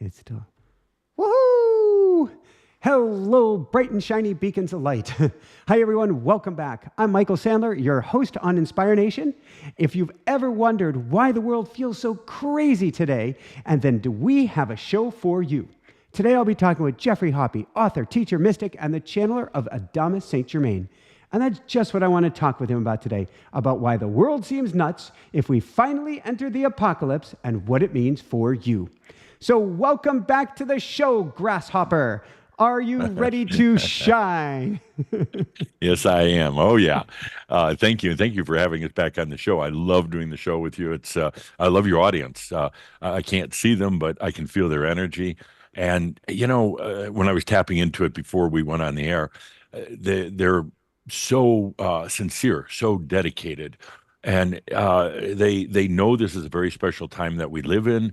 It's still. Woohoo! Hello, bright and shiny beacons of light. Hi, everyone. Welcome back. I'm Michael Sandler, your host on Inspire Nation. If you've ever wondered why the world feels so crazy today, and then do we have a show for you. Today, I'll be talking with Geoffrey Hoppe, author, teacher, mystic, and the channeler of Adamus Saint-Germain. And that's just what I want to talk with him about today, about why the world seems nuts if we finally enter the apocalypse and what it means for you. So welcome back to the show, Grasshopper. Are you ready to shine? Yes, I am. Oh, yeah. Thank you. And thank you for having us back on the show. I love doing the show with you. I love your audience. I can't see them, but I can feel their energy. And, when I was tapping into it before we went on the air, they're so sincere, so dedicated. And they know this is a very special time that we live in.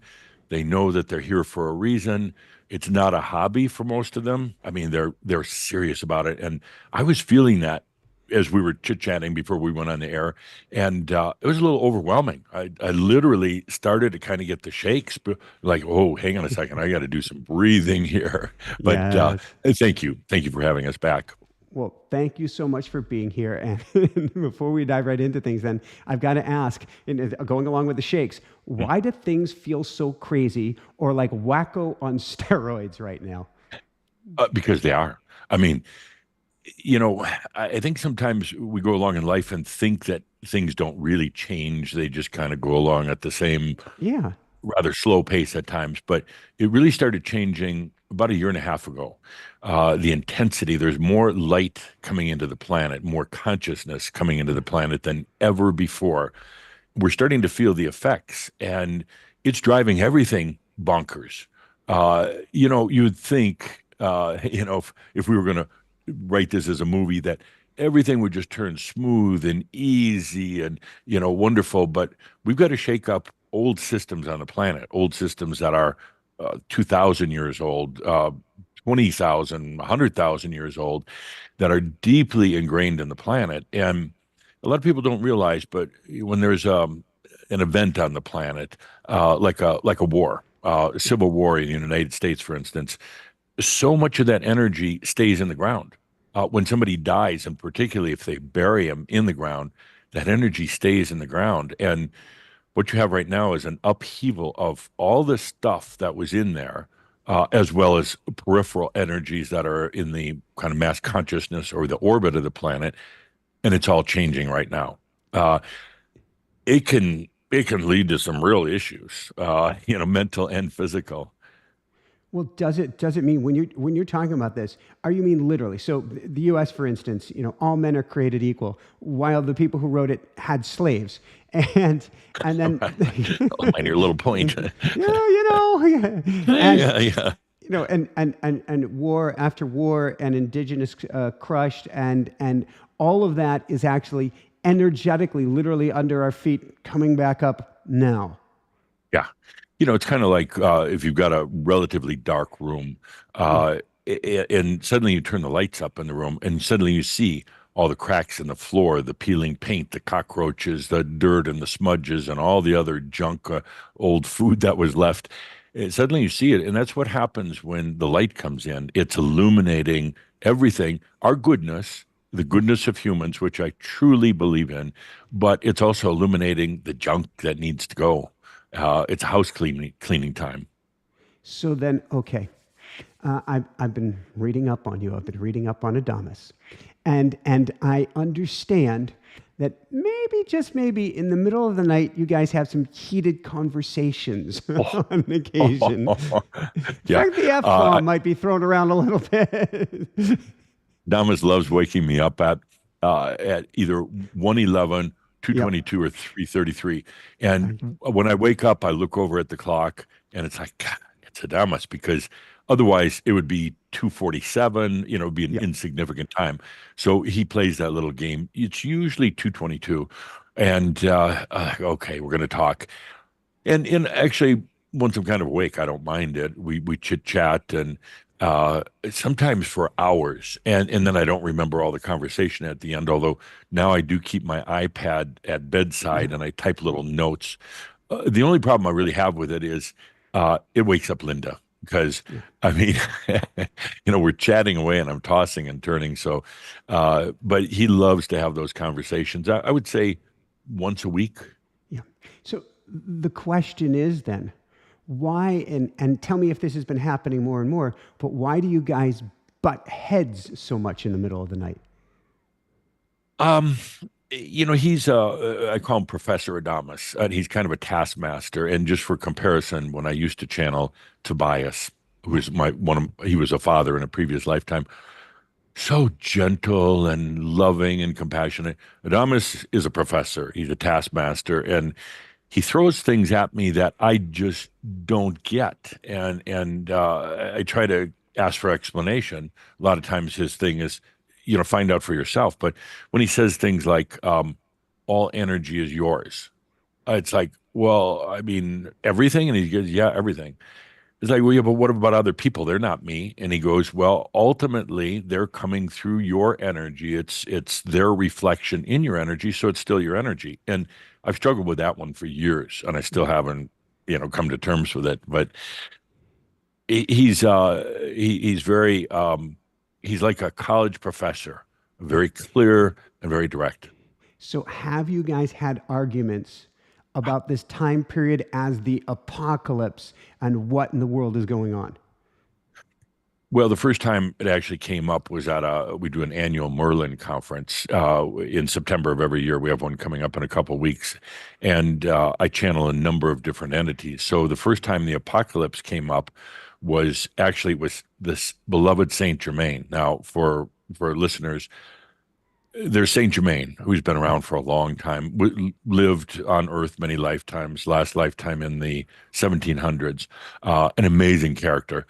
They know that they're here for a reason. It's not a hobby for most of them. I mean, they're serious about it. And I was feeling that as we were chit-chatting before we went on the air. And it was a little overwhelming. I literally started to kind of get the shakes, but like, oh, hang on a second. I got to do some breathing here. But Yes. thank you. Thank you for having us back. Well, thank you so much for being here. And before we dive right into things, then I've got to ask, going along with the shakes, why do things feel so crazy or like wacko on steroids right now? Because they are. I mean, I think sometimes we go along in life and think that things don't really change. They just kind of go along at the same Yeah. rather slow pace at times. But it really started changing about a year and a half ago. The intensity, there's more light coming into the planet, more consciousness coming into the planet than ever before. We're starting to feel the effects, and it's driving everything bonkers. You'd think, if we were going to write this as a movie, that everything would just turn smooth and easy and, wonderful. But we've got to shake up old systems on the planet, old systems that are 2,000 years old, 20,000, 100,000 years old, that are deeply ingrained in the planet. And a lot of people don't realize, but when there's an event on the planet, like a war, a civil war in the United States, for instance, so much of that energy stays in the ground. When somebody dies, and particularly if they bury them in the ground, that energy stays in the ground. And what you have right now is an upheaval of all the stuff that was in there, as well as peripheral energies that are in the kind of mass consciousness or the orbit of the planet, and it's all changing right now. It can lead to some real issues, mental and physical. Well, does it mean when you're talking about this, are you mean literally? So the U.S., for instance, all men are created equal, while the people who wrote it had slaves, and then Minor little point. yeah, and Yeah, yeah. and war after war and indigenous crushed and all of that is actually energetically, literally under our feet, coming back up now. Yeah. It's kind of like if you've got a relatively dark room, and suddenly you turn the lights up in the room, and suddenly you see all the cracks in the floor, the peeling paint, the cockroaches, the dirt and the smudges, and all the other junk, old food that was left. Suddenly you see it, and that's what happens when the light comes in. It's illuminating everything, our goodness, the goodness of humans, which I truly believe in, but it's also illuminating the junk that needs to go. It's house cleaning time. So then, okay, I've been reading up on you. I've been reading up on Adamus, and I understand that maybe, just maybe, in the middle of the night, you guys have some heated conversations on occasion. Yeah. In fact, the F-bomb might be thrown around a little bit. Damas loves waking me up at either 1:11, Yep. 2:22, or 3:33. And when I wake up, I look over at the clock, and it's like, God, it's Adamus, because otherwise it would be 2:47, it'd be an Yep. insignificant time. So he plays that little game. It's usually 2:22. And okay, we're going to talk. And actually, once I'm kind of awake, I don't mind it. We chit chat, and sometimes for hours, and then I don't remember all the conversation at the end. Although now I do keep my iPad at bedside and I type little notes. The only problem I really have with it is it wakes up Linda, because I mean, we're chatting away and I'm tossing and turning. So, but he loves to have those conversations. I would say once a week. Yeah. So the question is then, why, and tell me if this has been happening more and more, but why do you guys butt heads so much in the middle of the night? Um, he's I call him Professor Adamus, and he's kind of a taskmaster. And just for comparison, when I used to channel Tobias, who Yeah. is he was a father in a previous lifetime, so gentle and loving and compassionate. Adamus is a professor. He's a taskmaster, and he throws things at me that I just don't get, and I try to ask for explanation. A lot of times, his thing is, find out for yourself. But when he says things like, "All energy is yours," it's like, well, I mean, everything, and he goes, "Yeah, everything." It's like, well, yeah, but what about other people? They're not me. And he goes, well, ultimately, they're coming through your energy. It's their reflection in your energy, so it's still your energy. And I've struggled with that one for years, and I still haven't, come to terms with it. But he's very he's like a college professor, very clear and very direct. So have you guys had arguments about this time period as the apocalypse and what in the world is going on? Well, the first time it actually came up was we do an annual Merlin conference in September of every year. We have one coming up in a couple of weeks, and I channel a number of different entities. So the first time the apocalypse came up was actually with this beloved Saint Germain. Now, for listeners, there's Saint Germain, who's been around for a long time, lived on Earth many lifetimes. Last lifetime in the 1700s, an amazing character.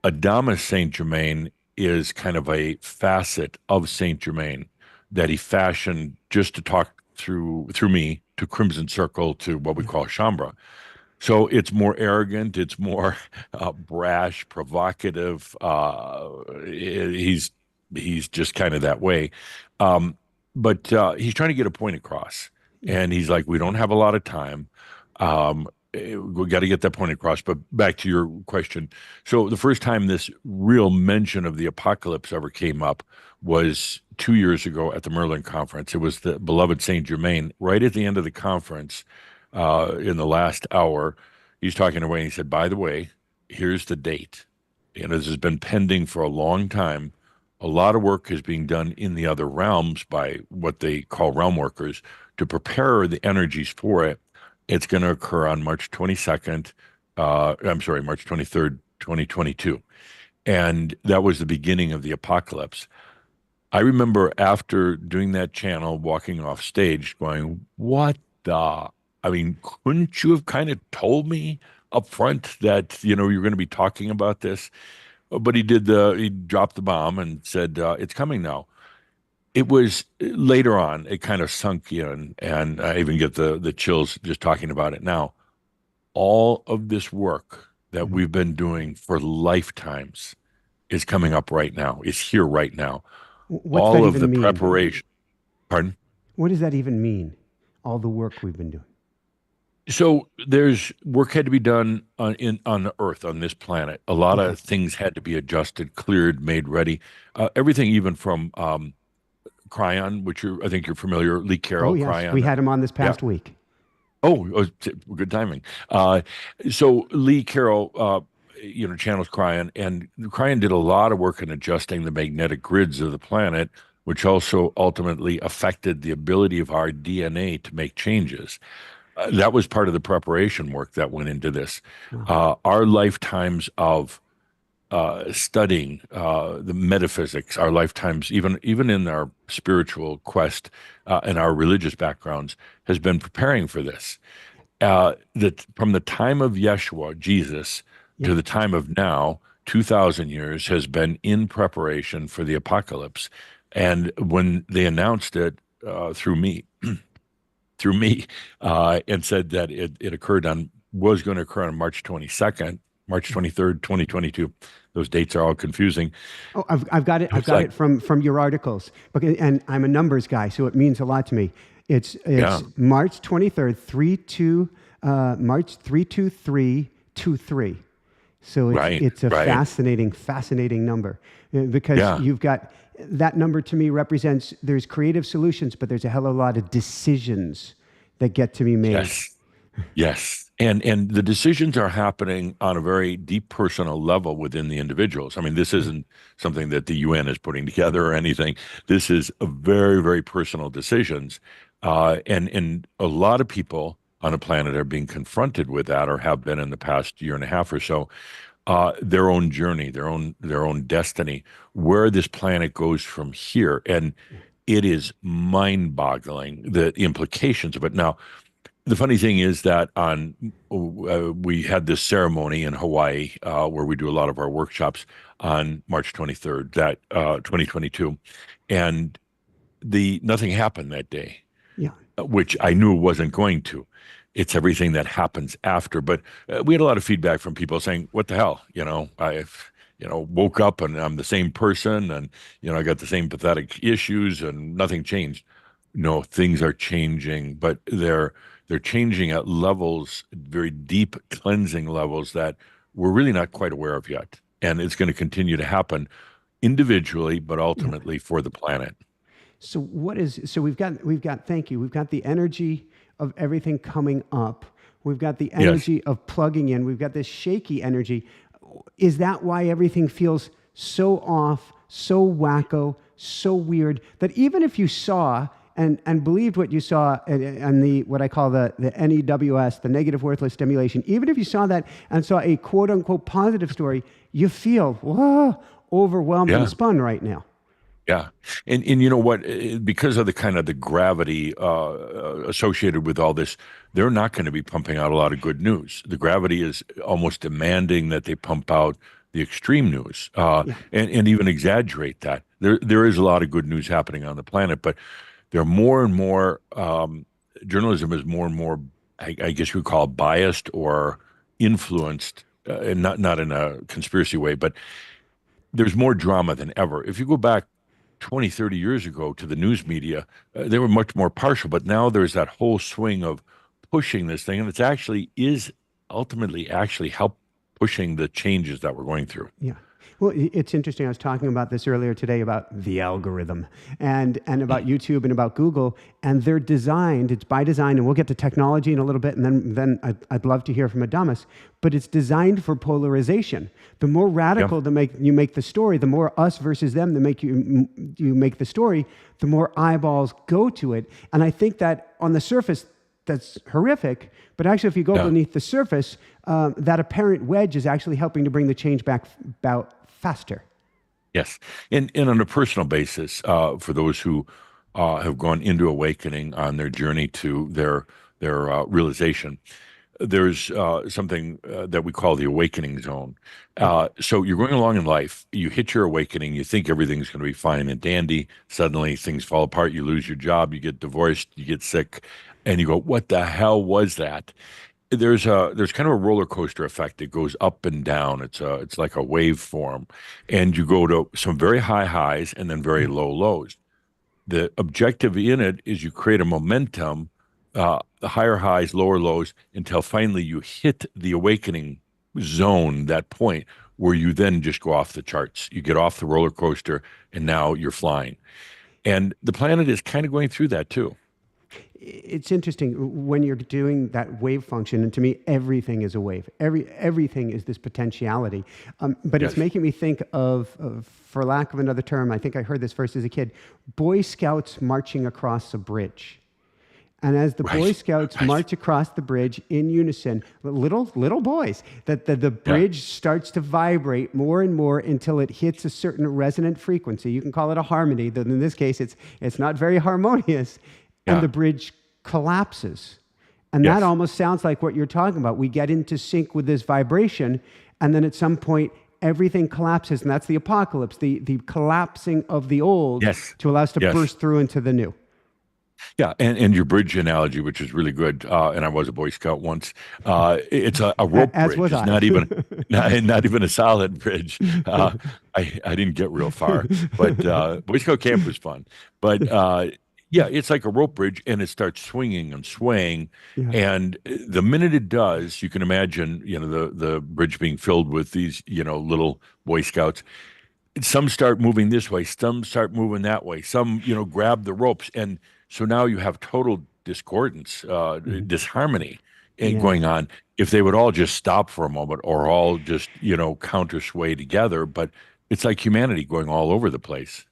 Adamus Saint-Germain is kind of a facet of Saint-Germain that he fashioned just to talk through me to Crimson Circle to what we call Shambra. So it's more arrogant, it's more brash, provocative. He's just kind of that way, um, but he's trying to get a point across, Yeah. and he's like, "We don't have a lot of time. We got to get that point across." But back to your question, so the first time this real mention of the apocalypse ever came up was 2 years ago at the Merlin conference. It was the beloved Saint Germain. Right at the end of the conference, in the last hour, he's talking away and he said, by the way, here's the date. This has been pending for a long time. A lot of work is being done in the other realms by what they call realm workers to prepare the energies for it. It's going to occur on March 22nd. I'm sorry, March 23rd, 2022. And that was the beginning of the apocalypse. I remember after doing that channel, walking off stage going, what the? I mean, couldn't you have kind of told me up front that, you're going to be talking about this? But he dropped the bomb and said, it's coming now. It was later on, it kind of sunk in, and I even get the chills just talking about it now. All of this work that Mhm. we've been doing for lifetimes is coming up right now, is here right now. What's that All of the even mean? preparation. Pardon? What does that even mean? All the work we've been doing. So there's work had to be done on the Earth, on this planet. A lot Okay. of things had to be adjusted, cleared, made ready. Everything, even from Cryon, which I think you're familiar, Lee Oh, Carroll, yes. We Cryon. had him on this Yeah. past week. Good timing. So Lee Carroll, channels Cryon, and Cryon did a lot of work in adjusting the magnetic grids of the planet, which also ultimately affected the ability of our DNA to make changes. That was part of the preparation work that went into this. Wow. Our lifetimes of studying the metaphysics, our lifetimes, even in our spiritual quest and our religious backgrounds, has been preparing for this. That from the time of Yeshua, Jesus, Yep. to the time of now, 2,000 years has been in preparation for the apocalypse. And when they announced it through me, and said that it was going to occur on March 22nd, March 23rd, 2022. Those dates are all confusing. Oh, I've got it. I've It's got like, it from your articles. And I'm a numbers guy, so it means a lot to me. It's yeah, March 23rd, March 32323. So Right, it's a right. fascinating number, because Yeah. you've got that number. To me, represents there's creative solutions, but there's a hell of a lot of decisions that get to be made. Yes. Yes. And the decisions are happening on a very deep personal level within the individuals. I mean, this Yeah, isn't something that the UN is putting together or anything. This is a very, very personal decisions. And a lot of people on the planet are being confronted with that, or have been in the past year and a half or so. Their own journey, their own destiny, where this planet goes from here. And it is mind-boggling, the implications of it. Now, the funny thing is that we had this ceremony in Hawaii, where we do a lot of our workshops on March 23rd, 2022, and the nothing happened that day, yeah, which I knew wasn't going to. It's everything that happens after. But we had a lot of feedback from people saying, "What the hell? Woke up and I'm the same person, and I got the same pathetic issues, and nothing changed." No, things are changing, but they're changing at levels, very deep cleansing levels that we're really not quite aware of yet. And it's going to continue to happen individually, but yeah. ultimately for the planet. So we've got thank you. We've got the energy of everything coming up. We've got the Yes. energy of plugging in. We've got this shaky energy. Is that why everything feels so off, so wacko, so weird, that even if you saw and believed what you saw and the what I call the NEWS, the negative worthless stimulation, even if you saw that and saw a quote unquote positive story, you feel whoa, overwhelmed and Yeah. spun right now. Yeah. And you know what? Because of the kind of the gravity associated with all this, they're not going to be pumping out a lot of good news. The gravity is almost demanding that they pump out the extreme news, Yeah. and even exaggerate that. There is a lot of good news happening on the planet, but there are more and more, journalism is more and more, I guess you would call it biased or influenced, and not in a conspiracy way, but there's more drama than ever. If you go back 20, 30 years ago to the news media, they were much more partial, but now there's that whole swing of pushing this thing, and it's actually is ultimately actually help pushing the changes that we're going through. Yeah. Well, it's interesting. I was talking about this earlier today about the algorithm and about YouTube and about Google, and they're designed. It's by design, and we'll get to technology in a little bit, and then I'd love to hear from Adamus. But it's designed for polarization. The more Yeah, radical you make the story, the more us versus them you make the story, the more eyeballs go to it. And I think that on the surface, that's horrific. But actually, if you go yeah. beneath the surface, that apparent wedge is actually helping to bring the change back about faster. Yes, and on a personal basis, for those who have gone into awakening on their journey to their realization, there's something that we call the awakening zone. Yeah. So you're going along in life, you hit your awakening, you think everything's going to be fine and dandy. Suddenly, things fall apart. You lose your job, you get divorced, you get sick, and you go, "What the hell was that?" There's kind of a roller coaster effect. It goes up and down. It's like a wave form, and you go to some very high highs and then very Yeah. low lows. The objective in it is you create a momentum, the higher highs, lower lows, until finally you hit the awakening zone, that point where you then just go off the charts. You get off the roller coaster, and now you're flying. And the planet is kind of going through that too. It's interesting when you're doing that wave function, and to me, everything is a wave. Everything is this potentiality. But it's Yes. making me think of, for lack of another term, I think I heard this first as a kid, Boy Scouts marching across a bridge. And as the Boy Right. Scouts Right. march across the bridge in unison, little boys, that the Yeah. bridge starts to vibrate more and more until it hits a certain resonant frequency. You can call it a harmony, though in this case, it's not very harmonious, and Yeah. the bridge collapses. And that Yes. almost sounds like what you're talking about. We get into sync with this vibration, and then at some point, everything collapses, and that's the apocalypse, the collapsing of the old Yes. to allow us to Yes. burst through into the new. Yeah, and your bridge analogy, which is really good, and I was a Boy Scout once. It's a rope As bridge. was It's I. not even a solid bridge. I didn't get real far, but Boy Scout camp was fun. But Yeah, it's like a rope bridge, and it starts swinging and swaying. Yeah. And the minute it does, you can imagine, the bridge being filled with these, little Boy Scouts. Some start moving this way, some start moving that way, some, grab the ropes. And so now you have total discordance, Mhm. disharmony Yeah. going on. If they would all just stop for a moment or all just, counter sway together, but it's like humanity going all over the place.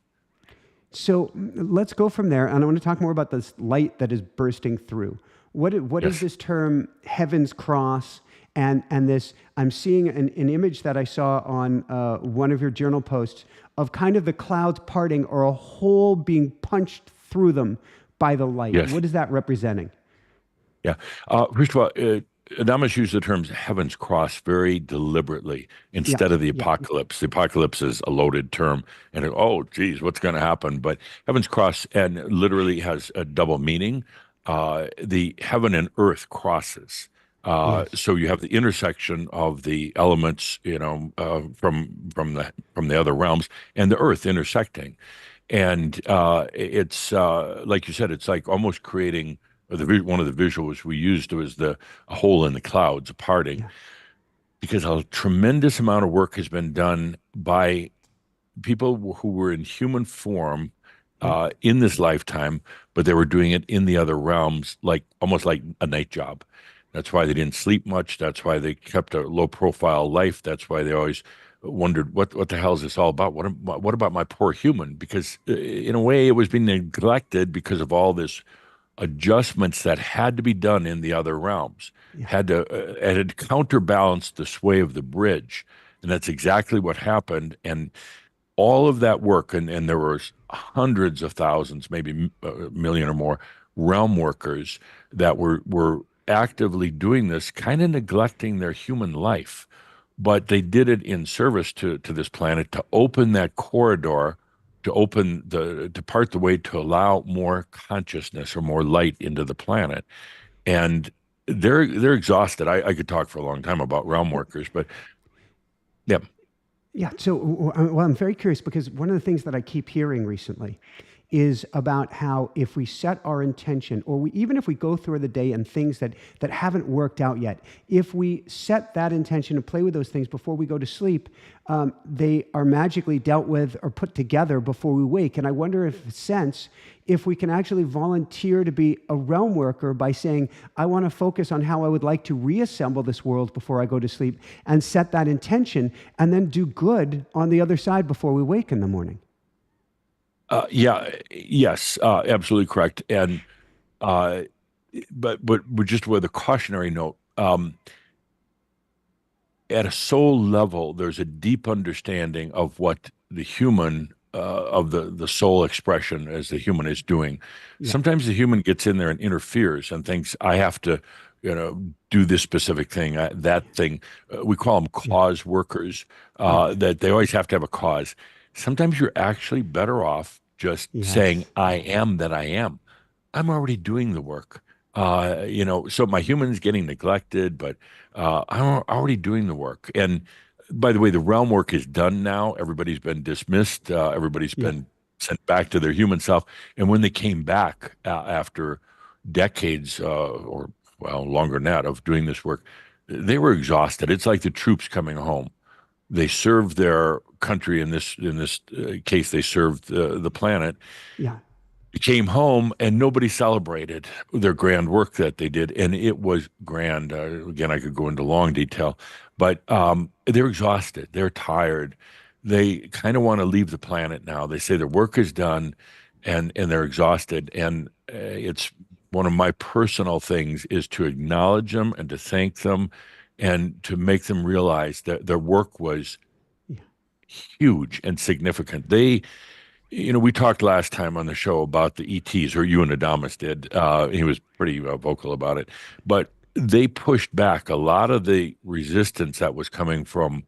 So let's go from there, and I want to talk more about this light that is bursting through. What is Yes. this term, heaven's cross, and this? I'm seeing an image that I saw on one of your journal posts of kind of the clouds parting or a hole being punched through them by the light. Yes. What is that representing? Yeah. First of all, Adamus used the terms heaven's cross very deliberately Yeah, instead of the yeah, apocalypse. The apocalypse is a loaded term, and oh, geez, what's going to happen? But heaven's cross and literally has a double meaning. The heaven and earth crosses. yes, So you have the intersection of the elements, from the other realms, and the earth intersecting. And it's like you said, it's like almost creating one of the visuals we used was a hole in the clouds, a parting, yeah, because a tremendous amount of work has been done by people who were in human form yeah, in this lifetime, but they were doing it in the other realms, like almost like a night job. That's why they didn't sleep much. That's why they kept a low profile life. That's why they always wondered what the hell is this all about? What about my poor human? Because in a way, it was being neglected because of all this adjustments that had to be done in the other realms, yeah, had to counterbalance the sway of the bridge, and that's exactly what happened. And all of that work, and there was hundreds of thousands, maybe a million or more realm workers that were actively doing this, kind of neglecting their human life, but they did it in service to this planet to open that corridor, to part the way to allow more consciousness or more light into the planet. And they're exhausted. I could talk for a long time about realm workers, but yeah. yeah. So, well, I'm very curious because one of the things that I keep hearing recently is about how if we set our intention, or even if we go through the day and things that haven't worked out yet, if we set that intention and play with those things before we go to sleep, they are magically dealt with or put together before we wake. And I wonder if we can actually volunteer to be a realm worker by saying, I want to focus on how I would like to reassemble this world before I go to sleep and set that intention and then do good on the other side before we wake in the morning. Yeah, yes, absolutely correct. And uh, but just with a cautionary note, at a soul level, there's a deep understanding of what the human of the soul expression as the human is doing. Yeah, Sometimes the human gets in there and interferes and thinks, I have to, do this specific thing, that thing. We call them yeah, cause workers, yes, that they always have to have a cause. Sometimes you're actually better off just saying, yes, I am that I am. I'm already doing the work. So my human's getting neglected, but I'm already doing the work. And by the way, the realm work is done now. Everybody's been dismissed. Everybody's yeah, been sent back to their human self. And when they came back after decades, or well, longer than that, of doing this work, they were exhausted. It's like the troops coming home. They served their country in this case. They served the planet, yeah, came home and nobody celebrated their grand work that they did, and it was grand. Again, I could go into long detail, but they're exhausted, they're tired, they kind of want to leave the planet now. They say their work is done, and they're exhausted, and it's one of my personal things is to acknowledge them and to thank them and to make them realize that their work was yeah, huge and significant. We talked last time on the show about the ETs, or you and Adamus did. He was pretty vocal about it. But they pushed back a lot of the resistance that was coming from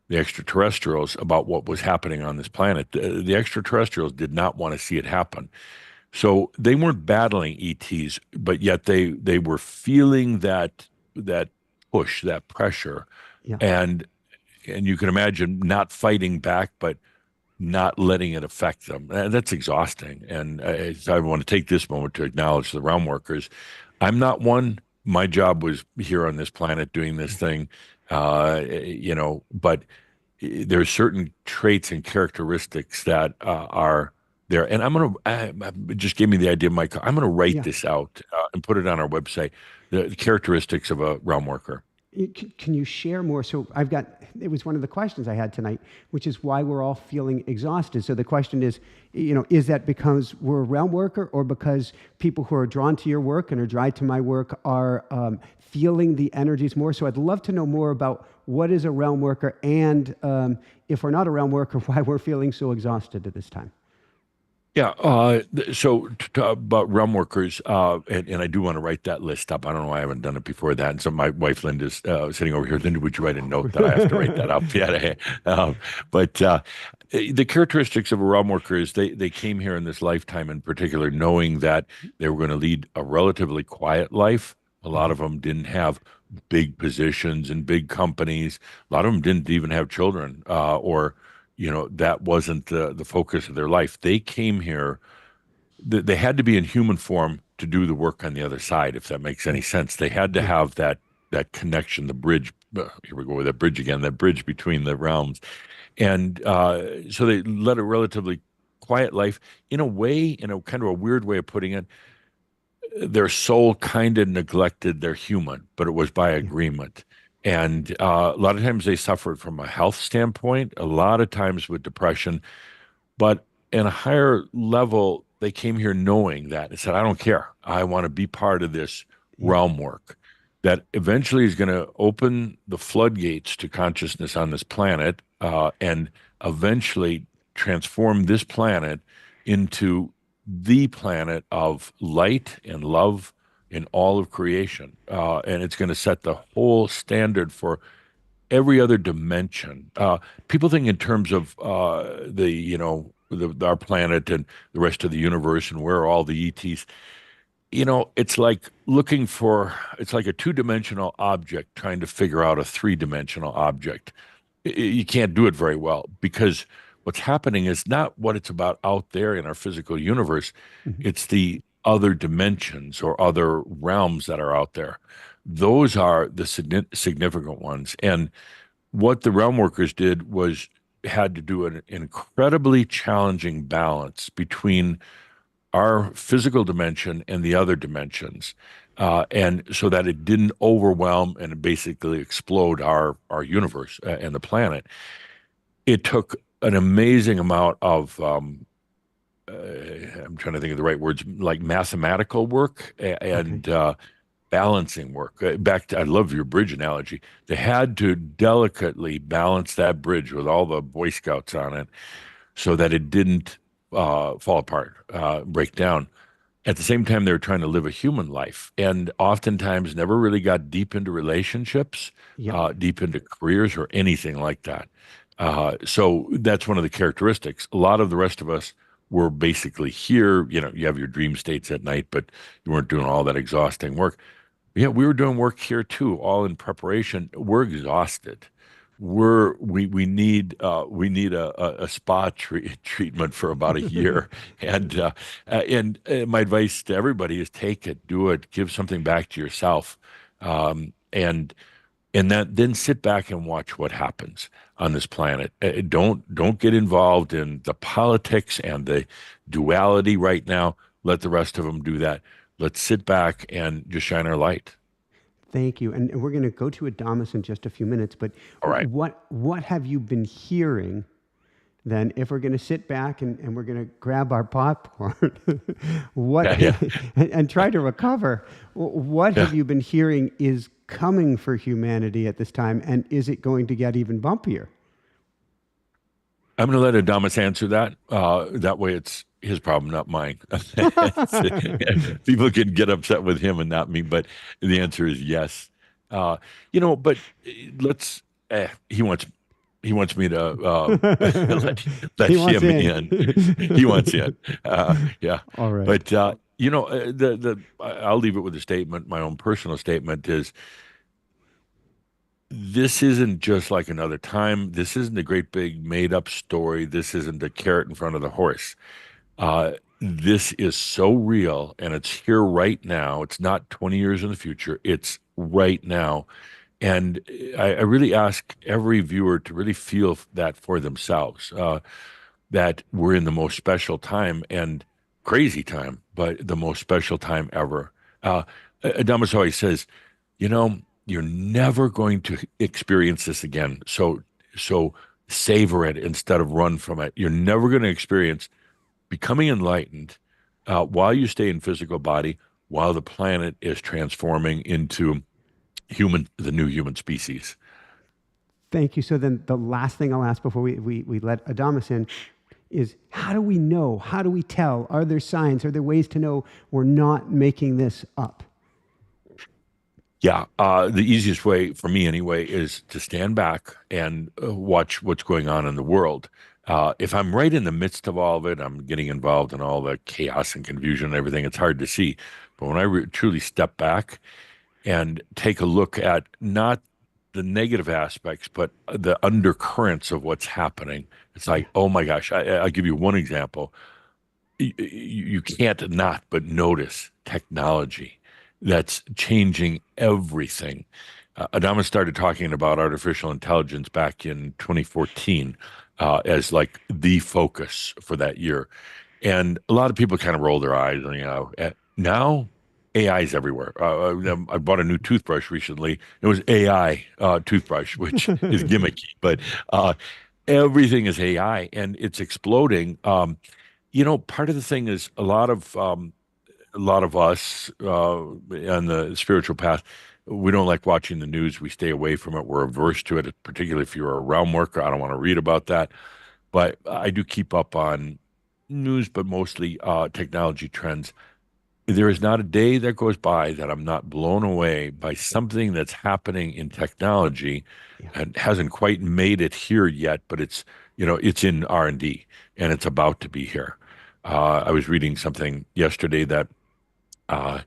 the extraterrestrials about what was happening on this planet. The extraterrestrials did not want to see it happen. So they weren't battling ETs, but yet they were feeling that push, that pressure. yeah, And you can imagine not fighting back, but not letting it affect them. That's exhausting. And I want to take this moment to acknowledge the realm workers. I'm not one. My job was here on this planet doing this thing, but there are certain traits and characteristics that are there. And just gave me the idea, Mike. I'm going to write Yeah. this out and put it on our website. The characteristics of a realm worker. Can you share more? So it was one of the questions I had tonight, which is why we're all feeling exhausted. So the question is, is that because we're a realm worker, or because people who are drawn to your work and are drawn to my work are feeling the energies more? So I'd love to know more about what is a realm worker, and if we're not a realm worker, why we're feeling so exhausted at this time. Yeah. About realm workers, and I do want to write that list up. I don't know why I haven't done it before that. And so my wife Linda's sitting over here. Linda, would you write a note that I have to write that up? Yeah. But the characteristics of a realm worker is they came here in this lifetime in particular, knowing that they were going to lead a relatively quiet life. A lot of them didn't have big positions in big companies. A lot of them didn't even have children, or that wasn't the focus of their life. They came here, they had to be in human form to do the work on the other side, if that makes any sense. They had to have that connection, the bridge. Here we go with that bridge again, that bridge between the realms. And so they led a relatively quiet life. In a way, in a kind of a weird way of putting it, their soul kind of neglected their human, but it was by agreement. And a lot of times they suffered from a health standpoint, a lot of times with depression, but in a higher level, they came here knowing that and said, I don't care. I want to be part of this realm work that eventually is going to open the floodgates to consciousness on this planet, and eventually transform this planet into the planet of light and love in all of creation. And it's going to set the whole standard for every other dimension. People think in terms of our planet and the rest of the universe and where are all the ETs. It's like it's like a two-dimensional object trying to figure out a three-dimensional object. You can't do it very well, because what's happening is not what it's about out there in our physical universe. It's the other dimensions or other realms that are out there. Those are the significant ones. And what the realm workers did was had to do an incredibly challenging balance between our physical dimension and the other dimensions, and so that it didn't overwhelm and basically explode our universe and the planet. It took an amazing amount of I'm trying to think of the right words, like mathematical work and balancing work. I love your bridge analogy. They had to delicately balance that bridge with all the Boy Scouts on it so that it didn't fall apart, break down. At the same time, they were trying to live a human life, and oftentimes never really got deep into relationships, deep into careers or anything like that. So that's one of the characteristics. A lot of the rest of us were basically here. You have your dream states at night, but you weren't doing all that exhausting work. Yeah, we were doing work here too, all in preparation. We're exhausted. We need a spa treatment for about a year, and my advice to everybody is take it, do it, give something back to yourself, and then sit back and watch what happens on this planet. Don't get involved in the politics and the duality right now. Let the rest of them do that. Let's sit back and just shine our light. Thank you. And we're going to go to Adamus in just a few minutes, but All right. What have you been hearing then, if we're going to sit back and we're going to grab our popcorn and try to recover, what have you been hearing is coming for humanity at this time, and is it going to get even bumpier? I'm going to let Adamus answer that. That way it's his problem, not mine. People can get upset with him and not me, but the answer is yes. But let's. He wants me to let him in. He wants in. Yeah. All right. But I'll leave it with a statement. My own personal statement is this isn't just like another time. This isn't a great big made up story. This isn't a carrot in front of the horse. This is so real and it's here right now. It's not 20 years in the future. It's right now. And I really ask every viewer to really feel that for themselves, that we're in the most special time and crazy time, but the most special time ever. Uh, Adamus always says, you know, you're never going to experience this again. So savor it instead of run from it. You're never going to experience becoming enlightened while you stay in physical body, while the planet is transforming into the new human species. Thank you. So then the last thing I'll ask before we let Adamus in is, how do we know? How do we tell? Are there signs? Are there ways to know we're not making this up? Yeah, the easiest way for me anyway is to stand back and watch what's going on in the world. If I'm right in the midst of all of it, I'm getting involved in all the chaos and confusion and everything, it's hard to see. But when I truly step back and take a look at not the negative aspects, but the undercurrents of what's happening, it's like, oh my gosh, I'll give you one example. You can't not but notice technology that's changing everything. Adamus started talking about artificial intelligence back in 2014 as like the focus for that year. And a lot of people kind of roll their eyes, now AI is everywhere. I bought a new toothbrush recently. It was AI toothbrush, which is gimmicky, but everything is AI and it's exploding. Part of the thing is a lot of us on the spiritual path, we don't like watching the news. We stay away from it. We're averse to it, particularly if you're a realm worker. I don't want to read about that. But I do keep up on news, but mostly technology trends. There is not a day that goes by that I'm not blown away by something that's happening in technology and hasn't quite made it here yet, but it's in R&D and it's about to be here. I was reading something yesterday uh,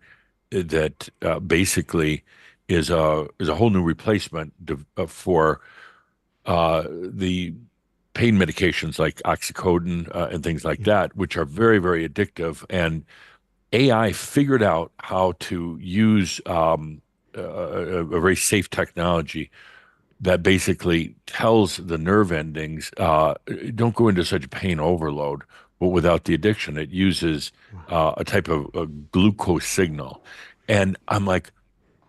that basically is a whole new replacement for the pain medications like oxycodone and things like that, which are very, very addictive. And AI figured out how to use a very safe technology that basically tells the nerve endings, don't go into such pain overload, but without the addiction. It uses a type of a glucose signal. And I'm like,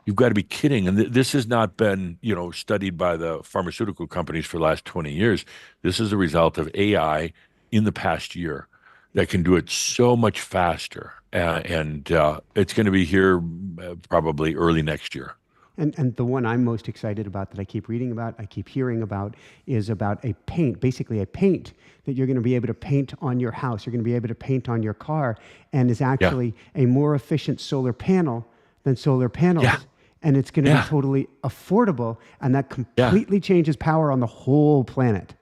you've got to be kidding. And this has not been, studied by the pharmaceutical companies for the last 20 years. This is a result of AI in the past year that can do it so much faster. And it's going to be here probably early next year. And the one I'm most excited about, that I keep reading about, I keep hearing about, is about a paint, basically a paint that you're going to be able to paint on your house. You're going to be able to paint on your car, and is Yeah. actually a more efficient solar panel than solar panels. Yeah. And it's going to be Yeah. totally affordable, and that Yeah. completely changes power on the whole planet.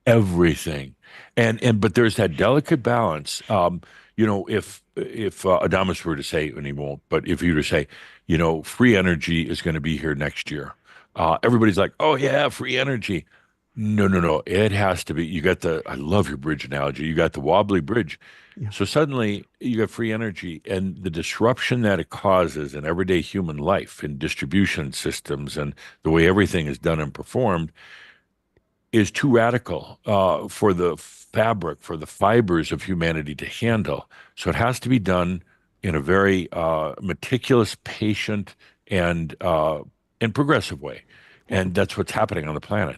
Everything. But there's that delicate balance. If Adamus were to say, and he won't, but if you were to say, free energy is going to be here next year, everybody's like, oh yeah, free energy. No, no, no. It has to be. I love your bridge analogy. You got the wobbly bridge. Yeah. So suddenly you got free energy, and the disruption that it causes in everyday human life, in distribution systems and the way everything is done and performed is too radical for the fabric, for the fibers of humanity to handle. So it has to be done in a very meticulous, patient, and progressive way. And that's what's happening on the planet.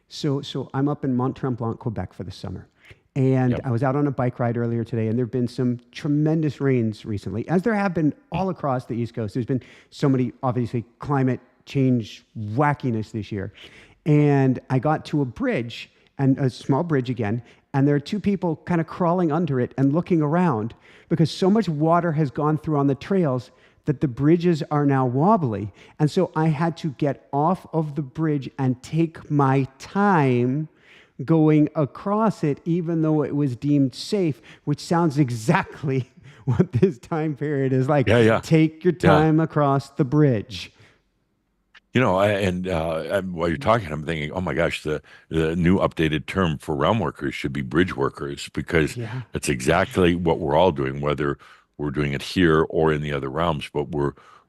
So I'm up in Mont Tremblant, Quebec for the summer. And Yep. I was out on a bike ride earlier today, and there have been some tremendous rains recently, as there have been all across the East Coast. There's been so many, obviously, climate change wackiness this year. And I got to a bridge, and a small bridge again, and there are two people kind of crawling under it and looking around because so much water has gone through on the trails that the bridges are now wobbly. And so I had to get off of the bridge and take my time going across it, even though it was deemed safe, which sounds exactly what this time period is like. Yeah, yeah, Take your yeah. time across the bridge. While you're talking, I'm thinking, oh my gosh, the new updated term for realm workers should be bridge workers, because Yeah. that's exactly what we're all doing, whether we're doing it here or in the other realms. But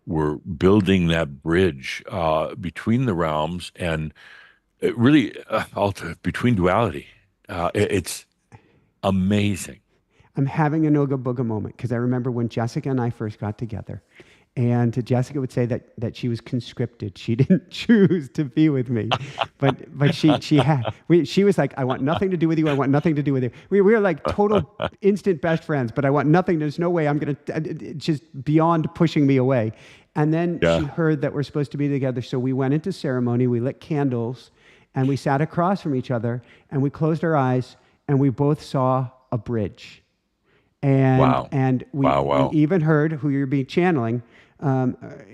we're building that bridge between the realms, and it really between duality. It's amazing. I'm having a Noga Booga moment because I remember when Jessica and I first got together. And Jessica would say that she was conscripted. She didn't choose to be with me, but she was like, I want nothing to do with you. I want nothing to do with you. We were like total instant best friends, but I want nothing. There's no way I'm going to, just beyond pushing me away. And then she Yeah. heard that we're supposed to be together. So we went into ceremony, we lit candles, and we sat across from each other, and we closed our eyes, and we both saw a bridge. And Wow. and Wow. we Wow. even heard who you're being channeling,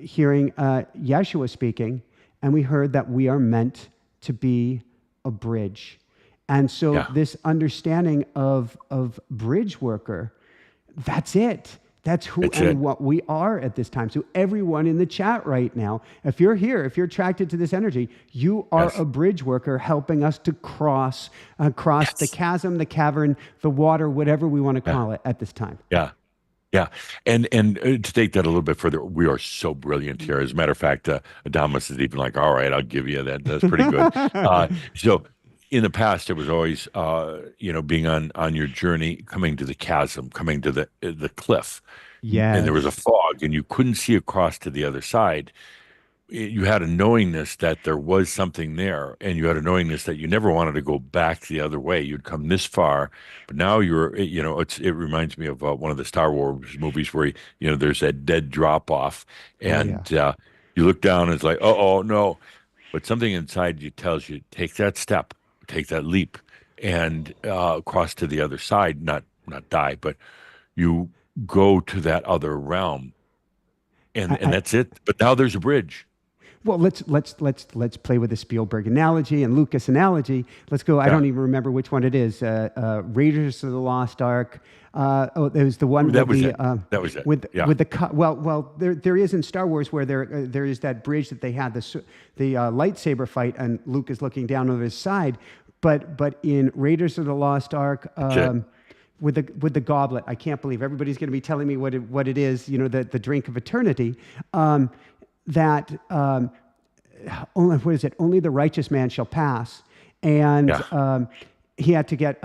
hearing Yeshua speaking, and we heard that we are meant to be a bridge. And so Yeah. this understanding of bridge worker, that's it. That's who That's it. and what we are at this time. So everyone in the chat right now, if you're here, if you're attracted to this energy, you are Yes. a bridge worker helping us to cross the Yes. chasm, the cavern, the water, whatever we want to Yeah. call it at this time. Yeah. Yeah, and to take that a little bit further, we are so brilliant here. As a matter of fact, Adamus is even like, "All right, I'll give you that. That's pretty good." So, in the past, it was always, being on your journey, coming to the chasm, coming to the cliff, and there was a Yes. fog, and you couldn't see across to the other side. You had a knowingness that there was something there, and you had a knowingness that you never wanted to go back the other way. You'd come this far, but now it reminds me of one of the Star Wars movies where there's that dead drop off, Oh yeah. and you look down and it's like, oh no, but something inside you tells you take that step, take that leap, and cross to the other side, not die, but you go to that other realm, and I, that's it. But now there's a bridge. Well, let's play with the Spielberg analogy and Lucas analogy. Let's go. I Yeah. don't even remember which one it is. Raiders of the Lost Ark. It was the one That with was the it. That was it. Yeah. with the well. There is in Star Wars where there is that bridge that they had the lightsaber fight, and Luke is looking down over his side. But in Raiders of the Lost Ark. That's it. With the goblet, I can't believe everybody's going to be telling me what it is. The drink of eternity. That only what is it? Only the righteous man shall pass, and Yeah. he had to get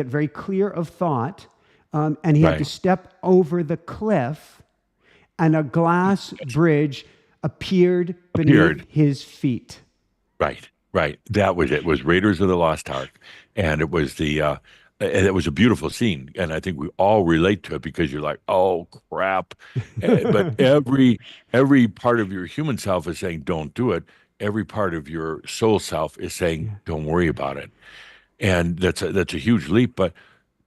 very clear of thought, and he had to Right. step over the cliff, and a glass bridge appeared beneath Appeared. his feet. Right. Right. That was it. It was Raiders of the Lost Ark, and it was a beautiful scene, and I think we all relate to it because you're like, oh crap, but every part of your human self is saying, don't do it. Every part of your soul self is saying, Yeah. don't worry about it, and that's a huge leap. But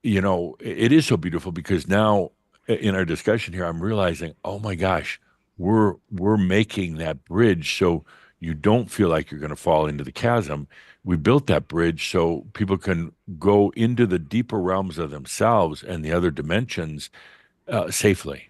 it is so beautiful because now in our discussion here, I'm realizing, oh my gosh, we're making that bridge so you don't feel like you're going to fall into the chasm. We built that bridge so people can go into the deeper realms of themselves and the other dimensions safely.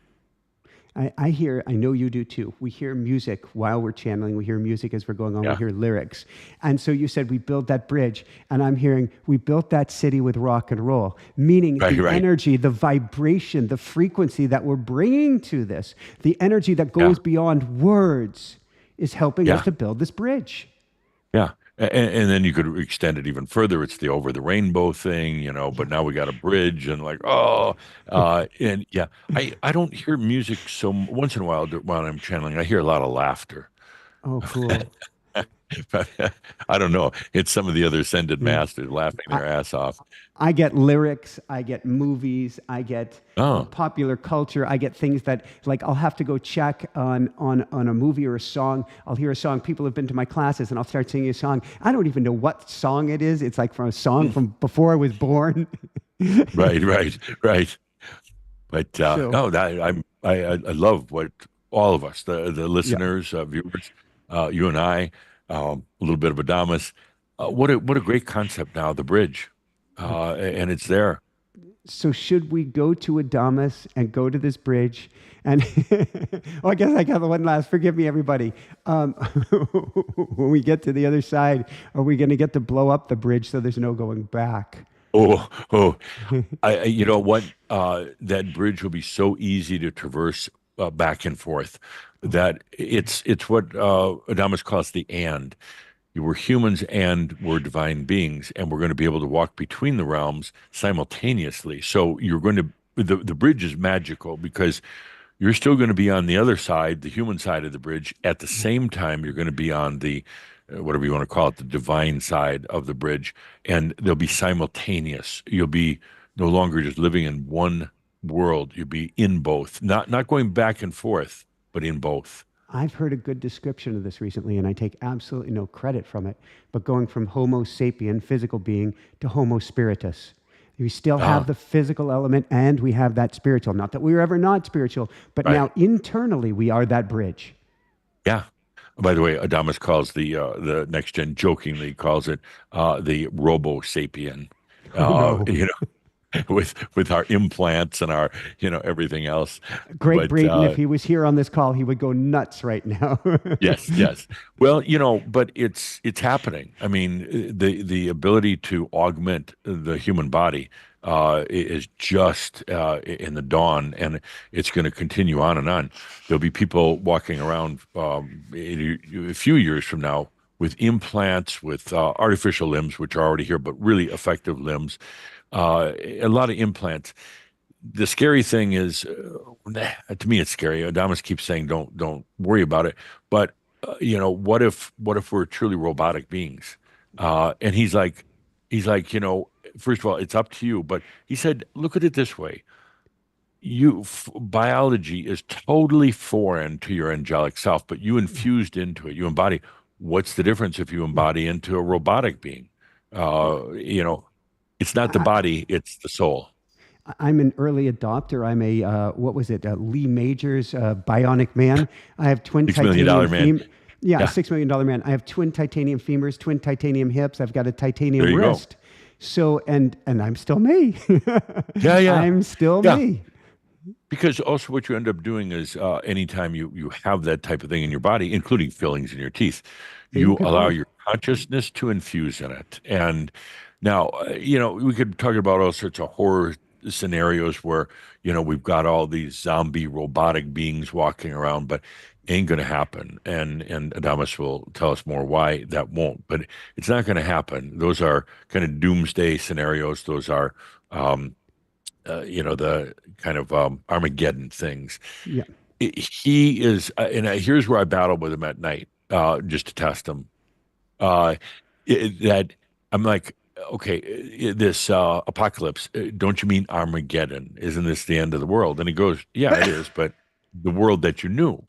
I know you do too. We hear music while we're channeling. We hear music as we're going on. We Yeah. hear lyrics. And so you said we built that bridge, and I'm hearing we built that city with rock and roll, meaning Right, the right. energy, the vibration, the frequency that we're bringing to this, the energy that Yeah. goes beyond words is helping us Yeah. to build this bridge. Yeah. And then you could extend it even further. It's the over the rainbow thing, but now we got a bridge and like, and yeah, I don't hear music once in a while while I'm channeling. I hear a lot of laughter. Oh, cool. But I don't know. It's some of the other ascended Yeah. masters laughing I, their ass off. I get lyrics, I get movies, I get Oh, popular culture, I get things that like I'll have to go check on a movie or a song. I'll hear a song. People have been to my classes, and I'll start singing a song. I don't even know what song it is. It's like from a song from before I was born. right. But So no, I love what all of us, the yeah. listeners, viewers, you and I, a little bit of Adamus. What a great concept now, the bridge, and it's there. So should we go to Adamus and go to this bridge? And oh, I guess I got the one last. Forgive me, everybody. Um, when we get to the other side, are we going to get to blow up the bridge so there's no going back? Oh, oh, you know what? That bridge will be so easy to traverse back and forth that it's what Adamus calls the and. You were humans and we're divine beings, and we're going to be able to walk between the realms simultaneously. So you're going to the bridge is magical because you're still going to be on the other side, the human side of the bridge. At the same time, you're going to be on the whatever you want to call it, the divine side of the bridge, and they'll be simultaneous. You'll be no longer just living in one world. You'll be in both, not going back and forth, but in both. I've heard a good description of this recently, and I take absolutely no credit from it, but going from Homo sapien, physical being, to Homo spiritus. We still have Ah, the physical element and we have that spiritual. Not that we were ever not spiritual, but right. now internally we are that bridge. Yeah. By the way, Adamus calls the next gen jokingly calls it the Robo Sapien. Oh no. You know, with our implants and our everything else. Greg But Braden, if he was here on this call, he would go nuts right now. yes, yes. Well, but it's happening. I mean, the ability to augment the human body is just in the dawn, and it's going to continue on and on. There'll be people walking around a few years from now with implants, with artificial limbs, which are already here, but really effective limbs. A lot of implants. The scary thing is, to me, it's scary. Adamus keeps saying, "Don't worry about it." But what if we're truly robotic beings? And he's like, first of all, it's up to you. But he said, look at it this way: biology is totally foreign to your angelic self, but you infused into it. You embody. What's the difference if you embody into a robotic being? You know, it's not the I, body; it's the soul. I'm an early adopter. I'm a, what was it, Lee Majors bionic man. I have twin $6 million titanium man. Yeah, Yeah, $6 million man. I have twin titanium femurs, twin titanium hips. I've got a there titanium you go. wrist. So, and I'm still me. Yeah, yeah, I'm still yeah. me. Because also what you end up doing is anytime you have that type of thing in your body, including fillings in your teeth, you Good allow point. your consciousness to infuse in it. And now, we could talk about all sorts of horror scenarios where, we've got all these zombie robotic beings walking around, but ain't going to happen. And Adamus will tell us more why that won't, but it's not going to happen. Those are kind of doomsday scenarios. Those are, the kind of Armageddon things. Yeah. He is, and here's where I battle with him at night, just to test him. Uh, that I'm like, okay, this apocalypse, don't you mean Armageddon? Isn't this the end of the world? And he goes, yeah, it is, but the world that you knew,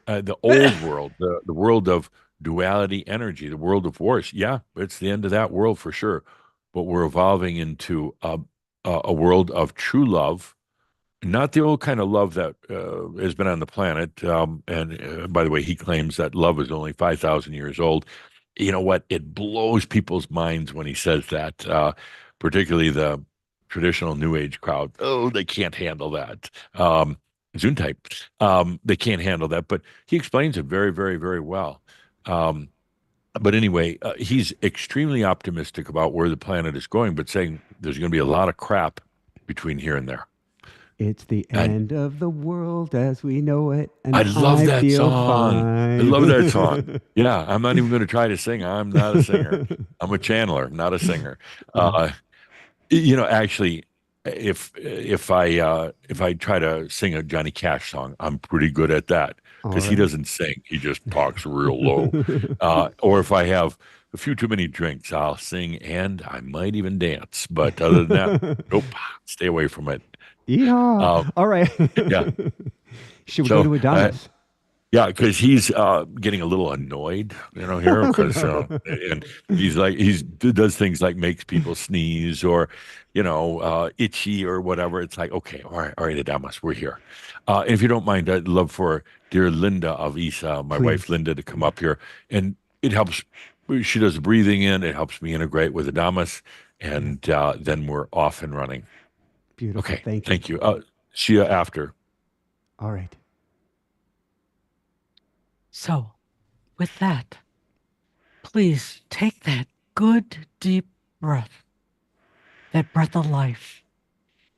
the old world, the world of duality energy, the world of wars. Yeah, it's the end of that world for sure. But we're evolving into a world of true love, not the old kind of love that has been on the planet. And by the way, he claims that love is only 5,000 years old. You know what? It blows people's minds when he says that, particularly the traditional New Age crowd. Oh, they can't handle that. Zoom type. They can't handle that. But he explains it very, very, very well. Um, but anyway, he's extremely optimistic about where the planet is going, but saying there's going to be a lot of crap between here and there. It's the And end of the world as we know it, I and love I that feel song. I love that song. fine. Yeah, I'm not even going to try to sing. I'm not a singer. I'm a channeler, not a singer. Yeah. Uh, actually, if I try to sing a Johnny Cash song, I'm pretty good at that All because he right. doesn't sing. He just talks real low. Or if I have a few too many drinks, I'll sing and I might even dance. But other than that, nope, stay away from it. Yeehaw. Uh, All right. yeah. Should we go So to Adamus? yeah, because he's getting a little annoyed, here Oh, because no. and he does things like makes people sneeze or, itchy or whatever. It's like, okay, all right, Adamus, we're here. And if you don't mind, I'd love for dear Linda of Isa, my wife Please. Linda, to come up here, and it helps. She does the breathing in. It helps me integrate with Adamus, Yeah. and then we're off and running. Beautiful. Okay, Thank you. thank you. See you after. All right. So, with that, please take that good, deep breath, that breath of life.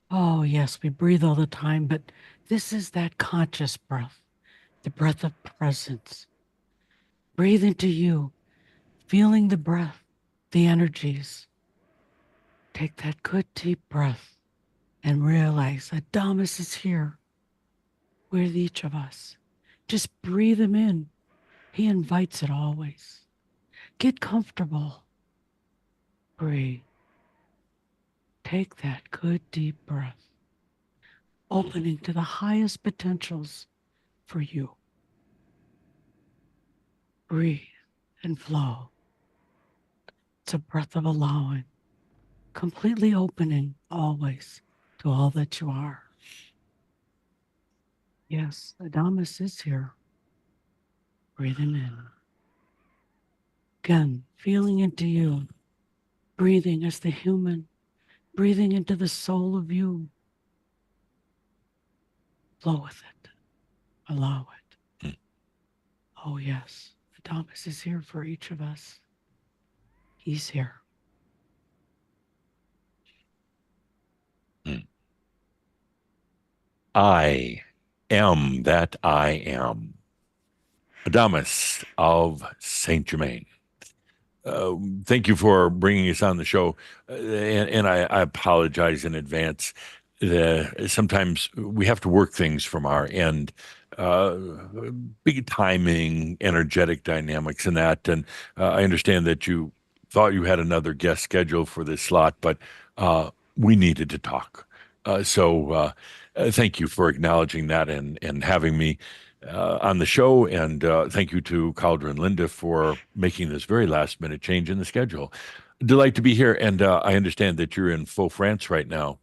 Oh, yes, we breathe all the time, but this is that conscious breath, the breath of presence. Breathe into you, feeling the breath, the energies. Take that good, deep breath and realize Adamus is here with each of us. Just breathe him in. He invites it always. Get comfortable. Breathe. Take that good deep breath, opening to the highest potentials for you. Breathe and flow. It's a breath of allowing, completely opening always to all that you are. Yes, Adamus is here. Breathe him in. Again, feeling into you, breathing as the human, breathing into the soul of you. Flow with it. Allow it. Oh, yes. Adamus is here for each of us. He's here. I am that I am. Adamus of Saint-Germain. Thank you for bringing us on the show. And I apologize in advance. Sometimes we have to work things from our end, uh, big timing, energetic dynamics, and that. And I understand that you thought you had another guest scheduled for this slot, but we needed to talk. Thank you for acknowledging that and having me on the show. And thank you to Calder and Linda for making this very last minute change in the schedule. Delight to be here. And I understand that you're in Faux France right now.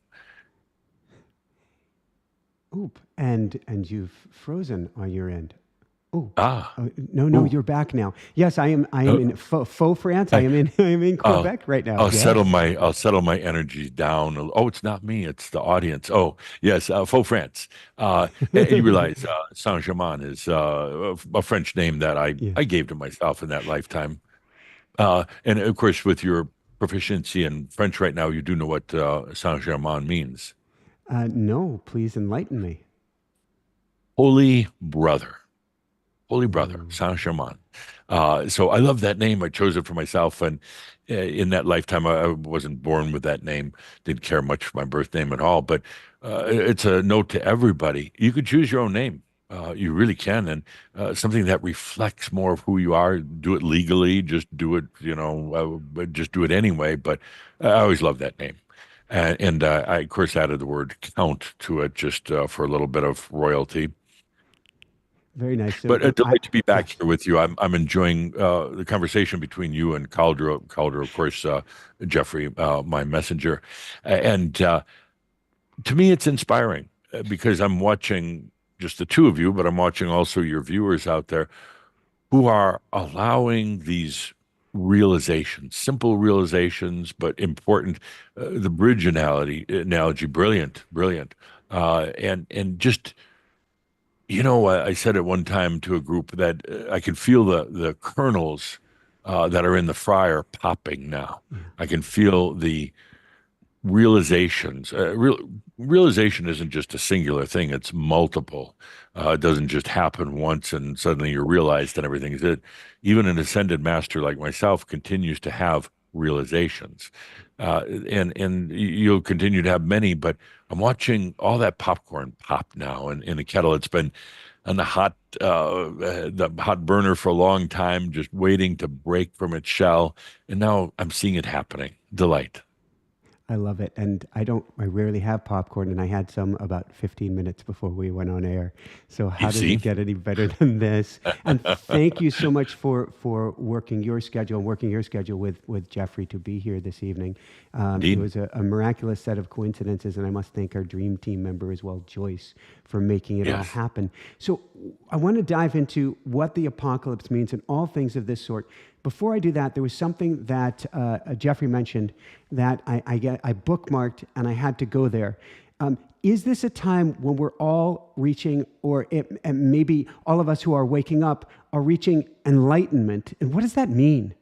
Oop. And you've frozen on your end. Oh, Ah, no, ooh. you're back now. Yes, I am in faux France. I I, am in I'll, Quebec right now. I'll Yes. settle my energies down. Oh, it's not me; it's the audience. Oh, yes, Faux France. And you realize Saint-Germain is a French name that Yes. I gave to myself in that lifetime. And of course, with your proficiency in French right now, you do know what Saint-Germain means. No, please enlighten me. Holy brother. Holy Brother, Ooh. Saint Germain. So I love that name. I chose it for myself. And in that lifetime, I wasn't born with that name. Didn't care much for my birth name at all. But it's a note to everybody. You could choose your own name. You really can. And something that reflects more of who you are. Do it legally. Just do it, just do it anyway. But I always loved that name. And I, of course, added the word count to it just for a little bit of royalty. Very nice. So But a delight to be back yes. here with you. I'm enjoying the conversation between you and Calder. Calder, of course, Geoffrey, my messenger, and to me, it's inspiring because I'm watching just the two of you, but I'm watching also your viewers out there who are allowing these realizations, simple realizations, but important. The bridge analogy, brilliant, brilliant, and just I said at one time to a group that I could feel the kernels that are in the fryer popping now. Yeah. I can feel the realizations. Realization isn't just a singular thing; it's multiple. It doesn't just happen once and suddenly you're realized and everything's it. Even an ascended master like myself continues to have realizations, and you'll continue to have many. But I'm watching all that popcorn pop now in a kettle. It's been on the hot burner for a long time, just waiting to break from its shell, and now I'm seeing it happening. Delight. I love it. And I rarely have popcorn, and I had some about 15 minutes before we went on air. So You how does see? it get any better than this? And thank you so much for working your schedule and working your schedule with Geoffrey to be here this evening. It Indeed. was a miraculous set of coincidences, and I must thank our dream team member as well, Joyce, for making it all Yes. happen. So I want to dive into what the apocalypse means and all things of this sort. Before I do that, there was something that Geoffrey mentioned that I bookmarked and I had to go there. Is this a time when we're all reaching, and maybe all of us who are waking up are reaching enlightenment? And what does that mean?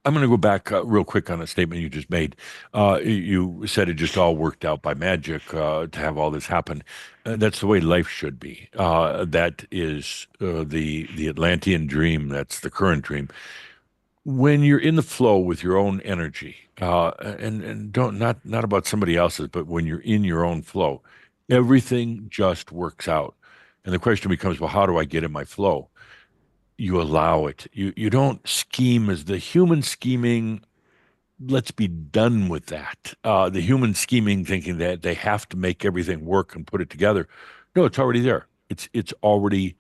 I'm going to go back real quick on a statement you just made. You said it just all worked out by magic to have all this happen. That's the way life should be. That is the Atlantean dream. That's the current dream. When you're in the flow with your own energy, and don't not about somebody else's, but when you're in your own flow, everything just works out. And the question becomes, well, how do I get in my flow? You allow it. You don't scheme as the human scheming. Let's be done with that. The human scheming, thinking that they have to make everything work and put it together. No, it's already there. It's already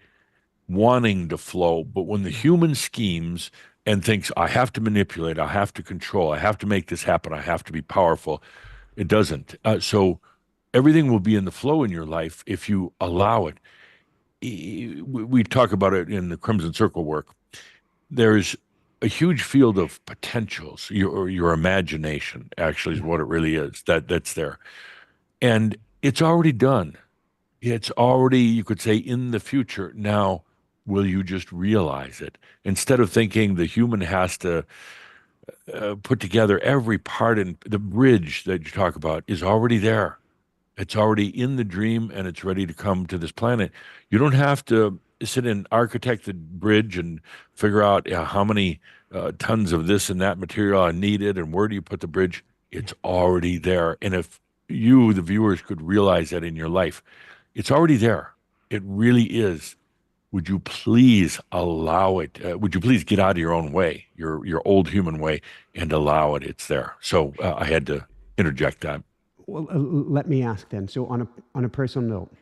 wanting to flow. But when the human schemes and thinks, I have to manipulate, I have to control, I have to make this happen, I have to be powerful, it doesn't. So everything will be in the flow in your life if you allow it. We talk about it in the Crimson Circle work. There's a huge field of potentials. Your imagination actually is what it really is. That's there, and it's already done. It's already, you could say, in the future. Now, will you just realize it instead of thinking the human has to put together every part? In the bridge that you talk about is already there. It's already in the dream and it's ready to come to this planet. You don't have to sit and architect the bridge and figure out how many tons of this and that material are needed and where do you put the bridge. It's already there. And if you, the viewers, could realize that in your life, it's already there. It really is. Would you please allow it? Would you please get out of your own way, your old human way, and allow it? It's there. So I had to interject that. Well, let me ask then. So on a personal note,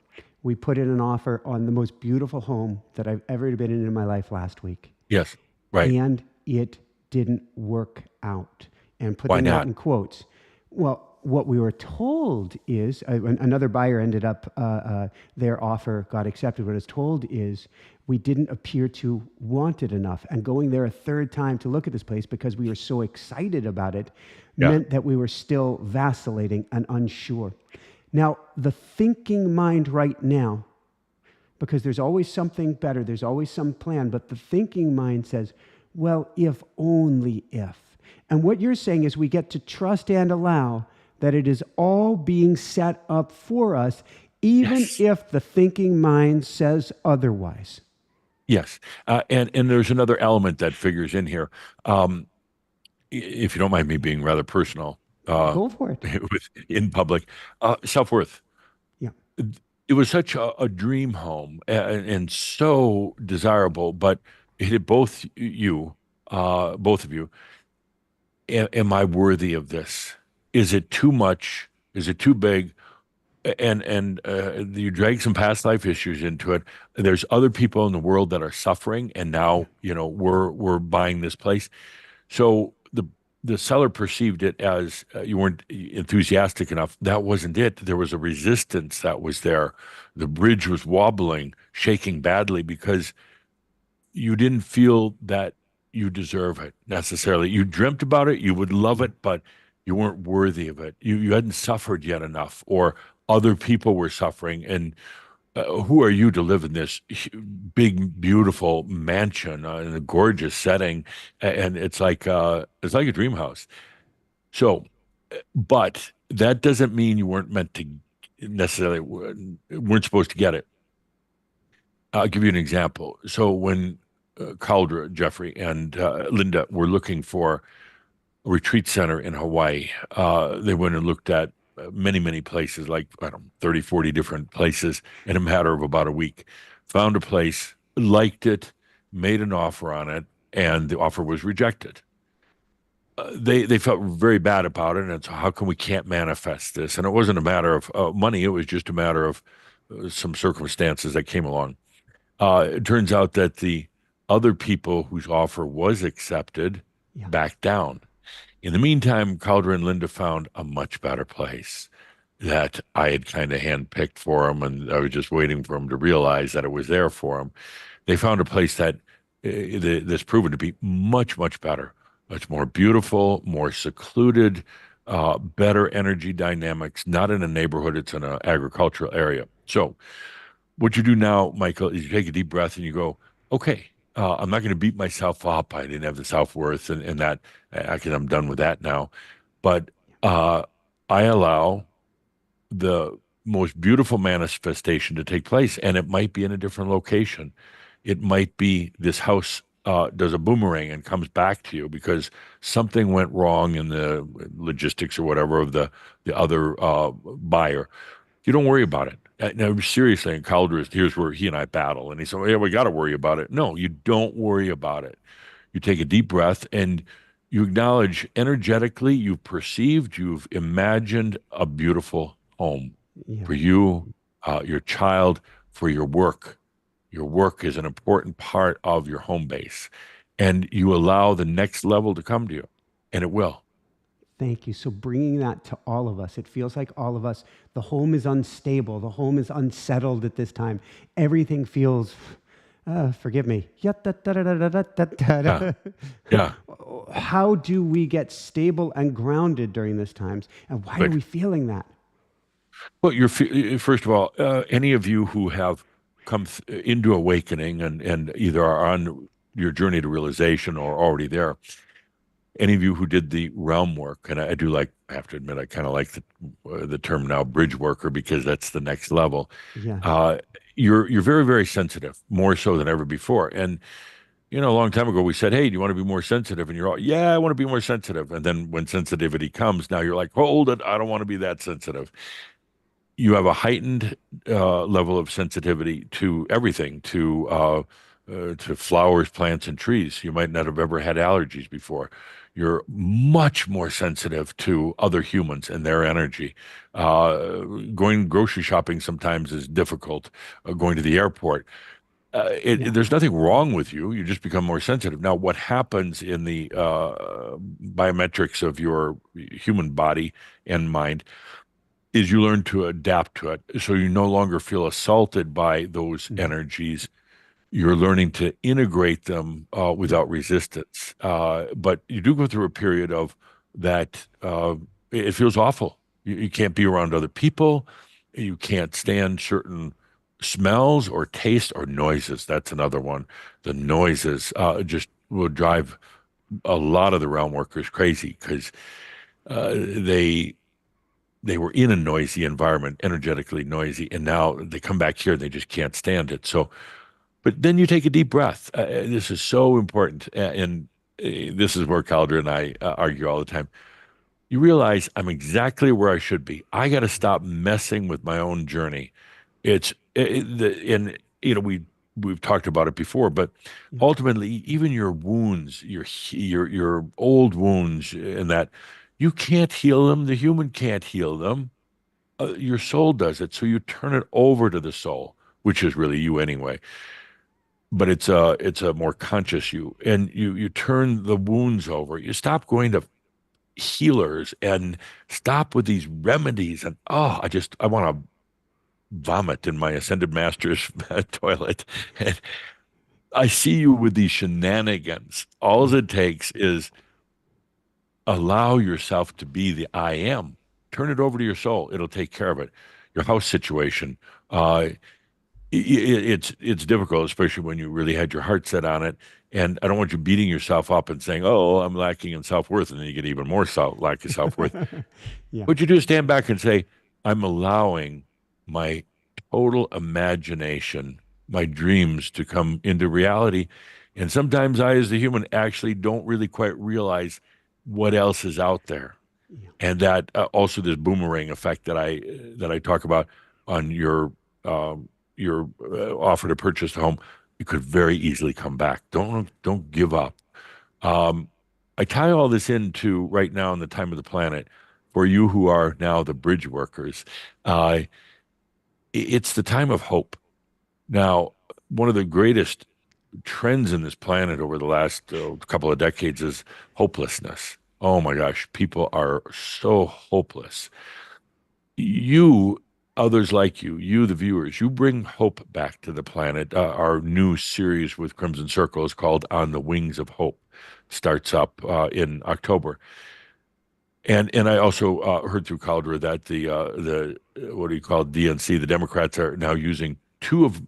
we put in an offer on the most beautiful home that I've ever been in my life last week. Yes, right. And it didn't work out. And Why putting that not? in quotes. Well, what we were told is another buyer ended up, their offer got accepted. What is told is we didn't appear to want it enough. And going there a third time to look at this place because we were so excited about it meant that we were still vacillating and unsure. Now, the thinking mind right now, because there's always something better, there's always some plan, but the thinking mind says, well, if only if. And what you're saying is we get to trust and allow that it is all being set up for us, even if the thinking mind says otherwise. Yes. And there's another element that figures in here. If you don't mind me being rather personal, Go for it. in public, self-worth. Yeah. It was such a dream home and so desirable, but it hit both both of you. Am I worthy of this? Is it too much? Is it too big? And you drag some past life issues into it. There's other people in the world that are suffering, and now we're buying this place. So the seller perceived it as you weren't enthusiastic enough. That wasn't it. There was a resistance that was there. The bridge was wobbling, shaking badly because you didn't feel that you deserve it necessarily. You dreamt about it, you would love it, but you weren't worthy of it. You hadn't suffered yet enough, or other people were suffering. And who are you to live in this big, beautiful mansion in a gorgeous setting? And it's like a dream house. So, but that doesn't mean you weren't meant to necessarily weren't supposed to get it. I'll give you an example. So when Caldra, Geoffrey, and Linda were looking for a retreat center in Hawaii, they went and looked at many, many places, like, I don't know, 30, 40 different places in a matter of about a week. Found a place, liked it, made an offer on it, and the offer was rejected. They felt very bad about it, and so how come we can't manifest this? And it wasn't a matter of money, it was just a matter of some circumstances that came along. It turns out that the other people whose offer was accepted backed down. In the meantime, Caldra and Linda found a much better place that I had kind of handpicked for them, and I was just waiting for them to realize that it was there for them. They found a place that that's proven to be much, much better, much more beautiful, more secluded, better energy dynamics, not in a neighborhood, it's in an agricultural area. So what you do now, Michael, is you take a deep breath and you go, okay, I'm not going to beat myself up. I didn't have the self-worth and that I'm done with that now. But I allow the most beautiful manifestation to take place, and it might be in a different location. It might be this house does a boomerang and comes back to you because something went wrong in the logistics or whatever of the other buyer. You don't worry about it. Now, seriously, and Calder here's where he and I battle, and he said, "Yeah, we got to worry about it." No, you don't worry about it. You take a deep breath and you acknowledge energetically you've perceived, you've imagined a beautiful home Yeah. for you, your child, for your work. Your work is an important part of your home base, and you allow the next level to come to you, and it will. Thank you. So bringing that to all of us, it feels like all of us, the home is unstable, the home is unsettled at this time. Everything feels, forgive me. Yeah, yeah. How do we get stable and grounded during these times? And why are Good. we feeling that? Well, first of all, any of you who have come into awakening and either are on your journey to realization or already there, any of you who did the realm work, and I do like, I have to admit, I kind of like the term now, bridge worker, because that's the next level. Yes. Uh, you're very, very sensitive, more so than ever before. And a long time ago, we said, "Hey, do you want to be more sensitive?" And you're all, "Yeah, I want to be more sensitive." And then when sensitivity comes, now you're like, "Hold it, I don't want to be that sensitive." You have a heightened level of sensitivity to everything, to flowers, plants, and trees. You might not have ever had allergies before. You're much more sensitive to other humans and their energy. Going grocery shopping sometimes is difficult. Going to the airport, Yeah. there's nothing wrong with you. You just become more sensitive. Now, what happens in the biometrics of your human body and mind is you learn to adapt to it. So you no longer feel assaulted by those Mhm. energies. You're learning to integrate them Yeah. without resistance. But you do go through a period of that. It feels awful. You can't be around other people. You can't stand certain smells or taste or noises. That's another one. The noises just will drive a lot of the realm workers crazy because they were in a noisy environment, energetically noisy, and now they come back here and they just can't stand it. So, but then you take a deep breath. This is so important, and this is where Calder and I argue all the time. You realize I'm exactly where I should be. I got to stop messing with my own journey. It's and we've talked about it before, but Yeah. ultimately, even your wounds, your old wounds, and that you can't heal them. The human can't heal them. Your soul does it. So you turn it over to the soul, which is really you anyway. But it's a more conscious you, and you turn the wounds over. You stop going to healers and stop with these remedies. And I want to vomit in my ascended master's toilet. And I see you with these shenanigans. All Yeah. it takes is allow yourself to be the I am. Turn it over to your soul. It'll take care of it. Your house situation. Uh, it's difficult, especially when you really had your heart set on it. And I don't want you beating yourself up and saying, "Oh, I'm lacking in self worth," and then you get even more lack of self worth. Yeah. What you do is stand back and say, "I'm allowing my total imagination, my dreams, to come into reality." And sometimes I, as the human, actually don't really quite realize what else is out there, Yeah. and that also this boomerang effect that I talk about on your offer to purchase the home, it could very easily come back. Don't give up. Um, I tie all this into right now in the time of the planet for you who are now the bridge workers. Uh, it's the time of hope. Now, one of the greatest trends in this planet over the last couple of decades is hopelessness. Oh my gosh, people are so hopeless. You, others like you, the viewers, you bring hope back to the planet. Our new series with Crimson Circle is called On the Wings of Hope, starts up in October. And I also heard through Caldera that the what do you call it, DNC, the Democrats are now using two of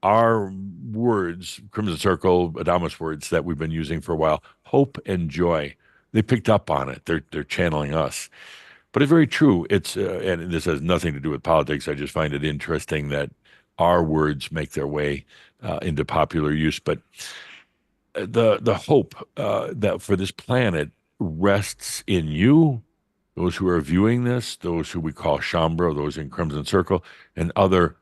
our words, Crimson Circle, Adamus words that we've been using for a while, hope and joy. They picked up on it. They're channeling us. But it's very true. It's and this has nothing to do with politics. I just find it interesting that our words make their way into popular use. But the hope that for this planet rests in you, those who are viewing this, those who we call Shambra, those in Crimson Circle, and other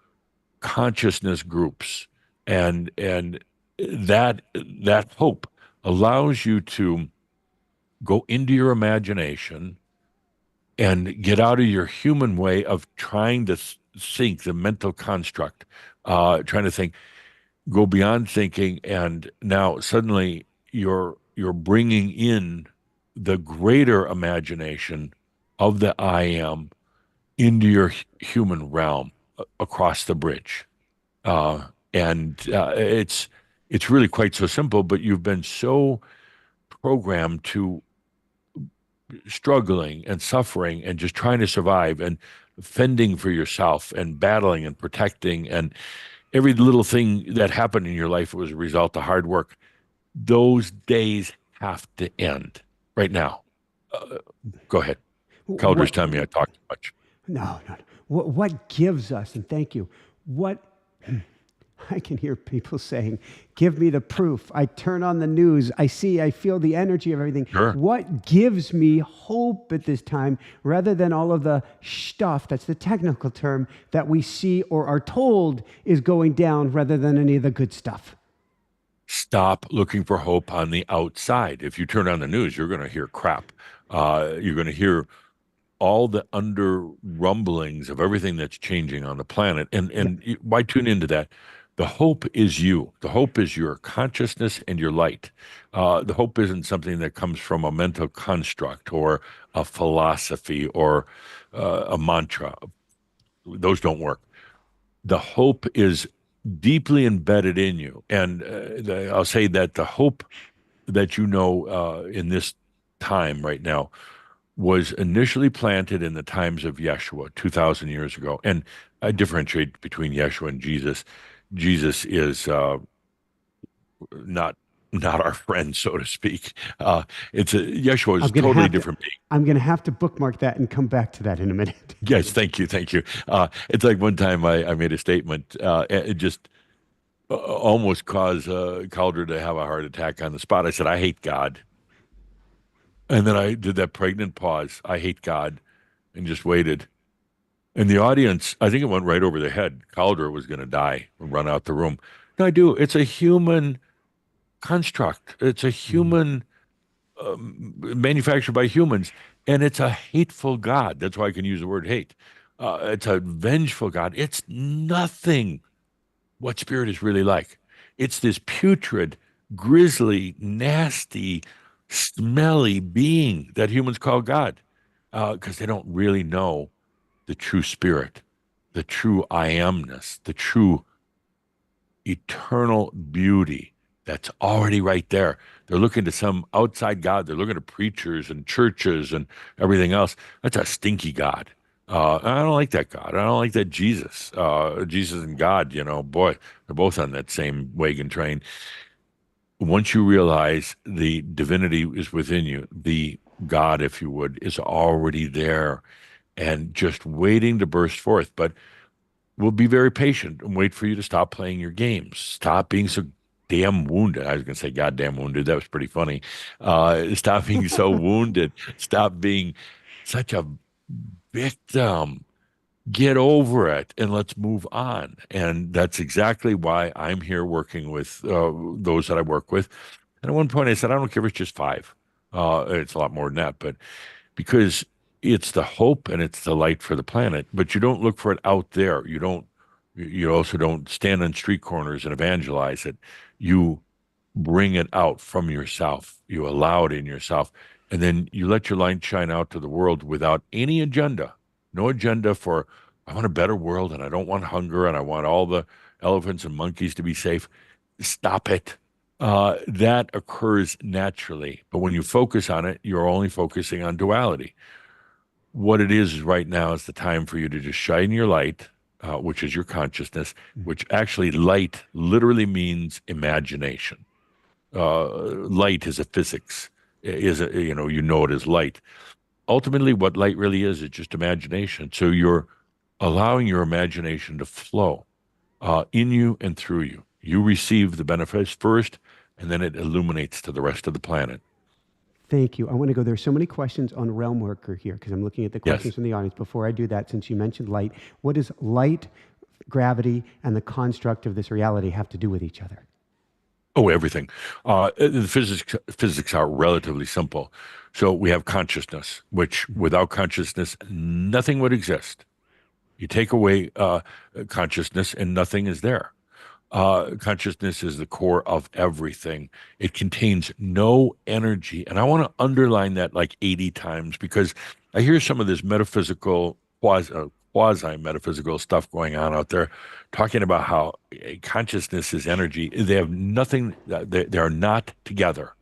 consciousness groups, and that hope allows you to go into your imagination and get out of your human way of trying to think the mental construct, trying to think, go beyond thinking, and now suddenly you're bringing in the greater imagination of the I am into your human realm across the bridge. And it's really quite so simple, but you've been so programmed to struggling and suffering and just trying to survive and fending for yourself and battling and protecting, and every little thing that happened in your life was a result of hard work. Those days have to end right now. Go ahead. Calder's telling me I talk too much. No, no. What gives us, and thank you, what I can hear people saying, give me the proof. I turn on the news. I see, I feel the energy of everything. Sure. What gives me hope at this time, rather than all of the stuff, that's the technical term, that we see or are told is going down, rather than any of the good stuff? Stop looking for hope on the outside. If you turn on the news, you're going to hear crap. You're going to hear all the under rumblings of everything that's changing on the planet. And why tune into that? The hope is you. The hope is your consciousness and your light. The hope isn't something that comes from a mental construct or a philosophy or a mantra. Those don't work. The hope is deeply embedded in you. And I'll say that the hope that you know in this time right now was initially planted in the times of Yeshua 2,000 years ago. And I differentiate between Yeshua and Jesus. Jesus is not our friend, so to speak. Yeshua is a totally different being. I'm going to have to bookmark that and come back to that in a minute. Yes, thank you. It's like one time I made a statement. It just almost caused Calder to have a heart attack on the spot. I said, I hate God. And then I did that pregnant pause. I hate God, and just waited. And the audience, I think it went right over their head. Calder was going to die and run out the room. No, I do. It's a human construct. It's a human manufactured by humans, and it's a hateful God. That's why I can use the word hate. It's a vengeful God. It's nothing what spirit is really like. It's this putrid, grisly, nasty, smelly being that humans call God, because they don't really know the true spirit, the true I amness, the true eternal beauty that's already right there. They're looking to some outside God. They're looking to preachers and churches and everything else. That's a stinky God. I don't like that God. I don't like that Jesus. Jesus and God, boy, they're both on that same wagon train. Once you realize the divinity is within you, the God, if you would, is already there and just waiting to burst forth. But we'll be very patient and wait for you to stop playing your games. Stop being so damn wounded. I was going to say goddamn wounded. That was pretty funny. Stop being so wounded. Stop being such a victim. Get over it and let's move on. And that's exactly why I'm here working with those that I work with. And at one point I said, I don't care if it's just 5. It's a lot more than that, but because it's the hope and it's the light for the planet, but you don't look for it out there. You also don't stand on street corners and evangelize it. You bring it out from yourself. You allow it in yourself. And then you let your light shine out to the world without any agenda. No agenda for, I want a better world and I don't want hunger and I want all the elephants and monkeys to be safe. Stop it. that occurs naturally. But when you focus on it, you're only focusing on duality. What it is right now is the time for you to just shine your light, which is your consciousness, which actually light literally means imagination. Light is a physics, is a, you know it as light. Ultimately, what light really is just imagination. So you're allowing your imagination to flow in you and through you. You receive the benefits first, and then it illuminates to the rest of the planet. Thank you. I want to go. There's so many questions on realm worker here because I'm looking at the Yes. questions from the audience. Before I do that, since you mentioned light, what does light, gravity, and the construct of this reality have to do with each other? Oh, everything. The physics are relatively simple. So we have consciousness, which without consciousness, nothing would exist. You take away consciousness, and nothing is there. Consciousness is the core of everything. It contains no energy. And I want to underline that like 80 times because I hear some of this metaphysical, quasi metaphysical stuff going on out there, talking about how consciousness is energy. They have nothing, they are not together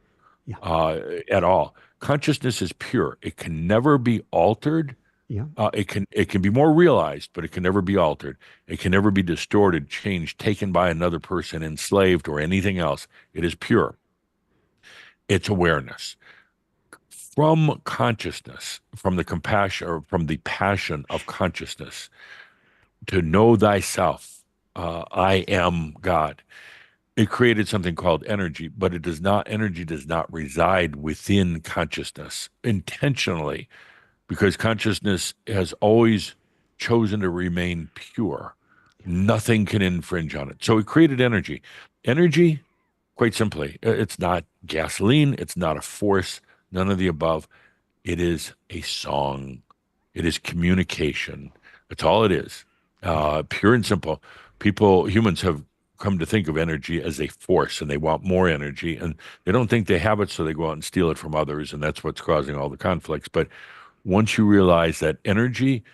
Yeah. at all. Consciousness is pure, it can never be altered. Yeah. It can be more realized, but it can never be altered. It can never be distorted, changed, taken by another person, enslaved, or anything else. It is pure. It's awareness. From consciousness, from the compassion or from the passion of consciousness, to know thyself, I am God. It created something called energy, but energy does not reside within consciousness intentionally because consciousness has always chosen to remain pure. Nothing can infringe on it. So it created energy. Energy, quite simply, it's not gasoline, it's not a force, none of the above. It is a song, it is communication. That's all it is. Pure and simple. Humans have come to think of energy as a force and they want more energy and they don't think they have it, so they go out and steal it from others. And that's what's causing all the conflicts. But once you realize that energy,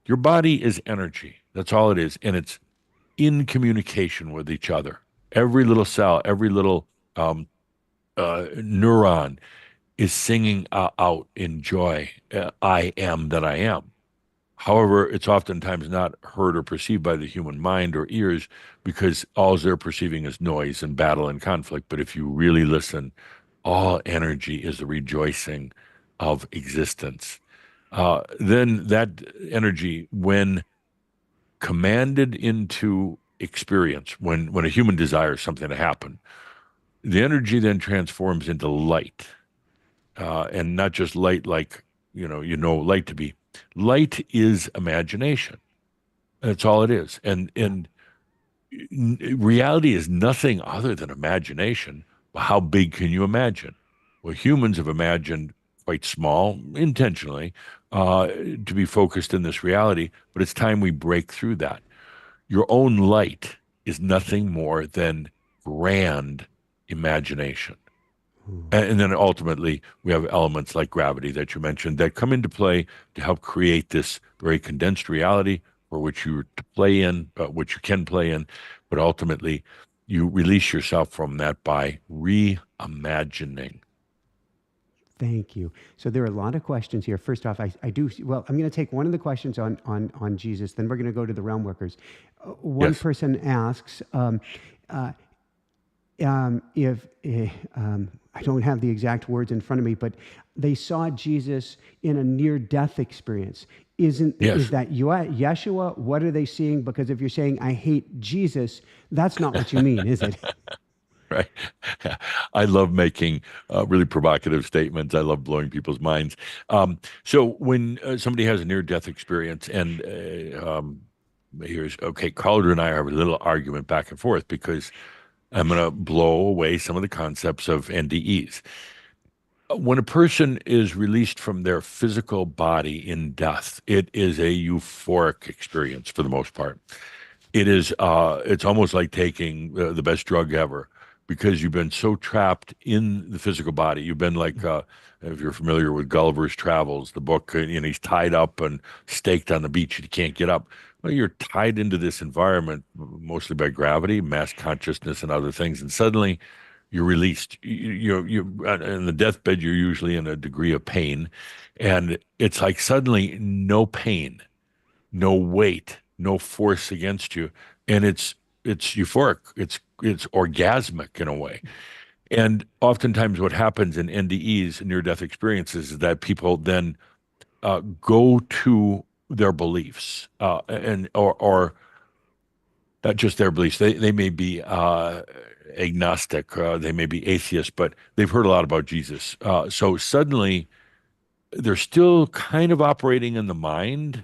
your body is energy. That's all it is. And it's in communication with each other. Every little cell, every little neuron is singing out in joy, I am that I am. However, it's oftentimes not heard or perceived by the human mind or ears because all they're perceiving is noise and battle and conflict. But if you really listen, all energy is the rejoicing of existence. Then that energy, when commanded into experience, when a human desires something to happen, the energy then transforms into light, and not just light like light to be. Light is imagination. That's all it is, and reality is nothing other than imagination. How big can you imagine? Well, humans have imagined quite small, intentionally, to be focused in this reality, but it's time we break through that. Your own light is nothing more than grand imagination. And then ultimately, we have elements like gravity that you mentioned that come into play to help create this very condensed reality for which you to play in, which you can play in, but ultimately, you release yourself from that by reimagining. Thank you. So there are a lot of questions here. First off, I do, well, I'm going to take one of the questions on Jesus, then we're going to go to the realm workers. One Yes. person asks, if I don't have the exact words in front of me, but they saw Jesus in a near-death experience. Is Yes. that Yeshua? What are they seeing? Because if you're saying I hate Jesus, that's not what you mean, is it? Right. I love making really provocative statements. I love blowing people's minds. So when somebody has a near-death experience, and here's okay, Calder and I have a little argument back and forth because I'm going to blow away some of the concepts of NDEs. When a person is released from their physical body in death, it is a euphoric experience for the most part. It's almost like taking the best drug ever because you've been so trapped in the physical body. You've been like, if you're familiar with Gulliver's Travels, the book, he's tied up and staked on the beach and he can't get up. Well, you're tied into this environment mostly by gravity, mass consciousness, and other things. And suddenly you're released. You in the deathbed, you're usually in a degree of pain, and it's like suddenly no pain, no weight, no force against you, and it's euphoric. It's orgasmic in a way. And oftentimes, what happens in NDEs, near-death experiences, is that people then go to their beliefs, and or not just their beliefs. They may be agnostic, they may be atheists, but they've heard a lot about Jesus. So suddenly they're still kind of operating in the mind,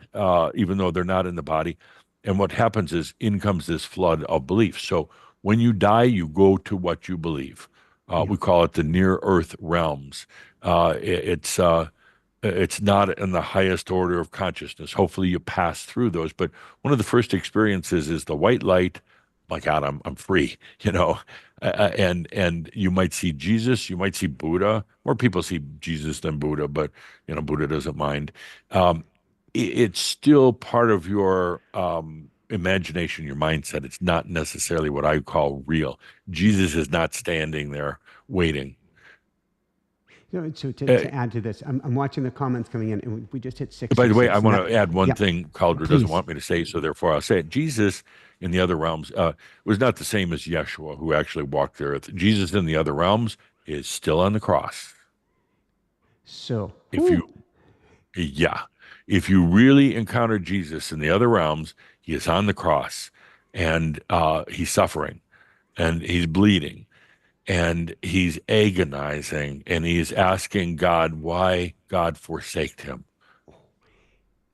even though they're not in the body. And what happens is in comes this flood of belief. So when you die, you go to what you believe. Yeah. We call it the near earth realms. It's not in the highest order of consciousness. Hopefully you pass through those. But one of the first experiences is the white light. My God, I'm free, and you might see Jesus, you might see Buddha. More people see Jesus than Buddha, but Buddha doesn't mind. It's still part of your imagination, your mindset. It's not necessarily what I call real. Jesus is not standing there waiting. So Uh, to add to this, I'm watching the comments coming in, and we just hit six. By the way, I And want to add one yeah, thing Calder doesn't please. want me to say, so therefore I'll say it. Jesus in the other realms was not the same as Yeshua, who actually walked the earth. Jesus in the other realms is still on the cross. So, If you, yeah, if you really encounter Jesus in the other realms, he is on the cross, and he's suffering, and he's bleeding, and he's agonizing, and he's asking God why God forsaked him.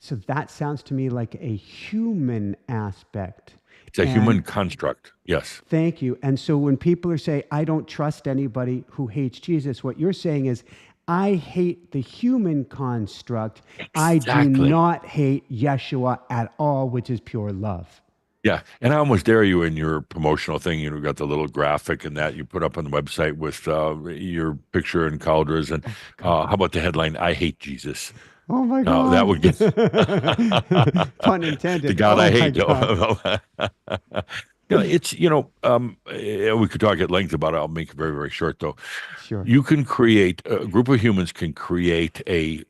so that sounds to me like a human aspect. It's a And human construct. Yes, thank you. And so when people are saying, I don't trust anybody who hates Jesus, what you're saying is, I hate the human construct. I do exactly. not hate Yeshua at all, which is pure love. Yeah, and I almost dare you in your promotional thing. Got the little graphic and that you put up on the website with your picture and Caldra's, and how about the headline? I hate Jesus. Oh my That God. would get Pun the intended. God I Oh my hate. God. It's we could talk at length about it. I'll make it very, very short though. Sure. You can create a group of humans can create a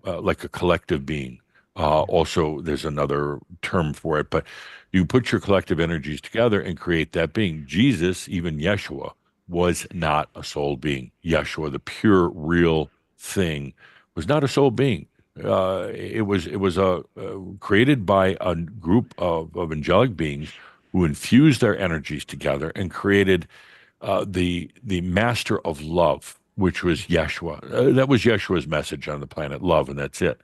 like a collective being. Also, there's another term for it, but you put your collective energies together and create that being. Jesus, even Yeshua, was not a soul being. Yeshua, the pure, real thing, was not a soul being. It was created by a group of angelic beings who infused their energies together and created the master of love, which was Yeshua. That was Yeshua's message on the planet, love, and that's it.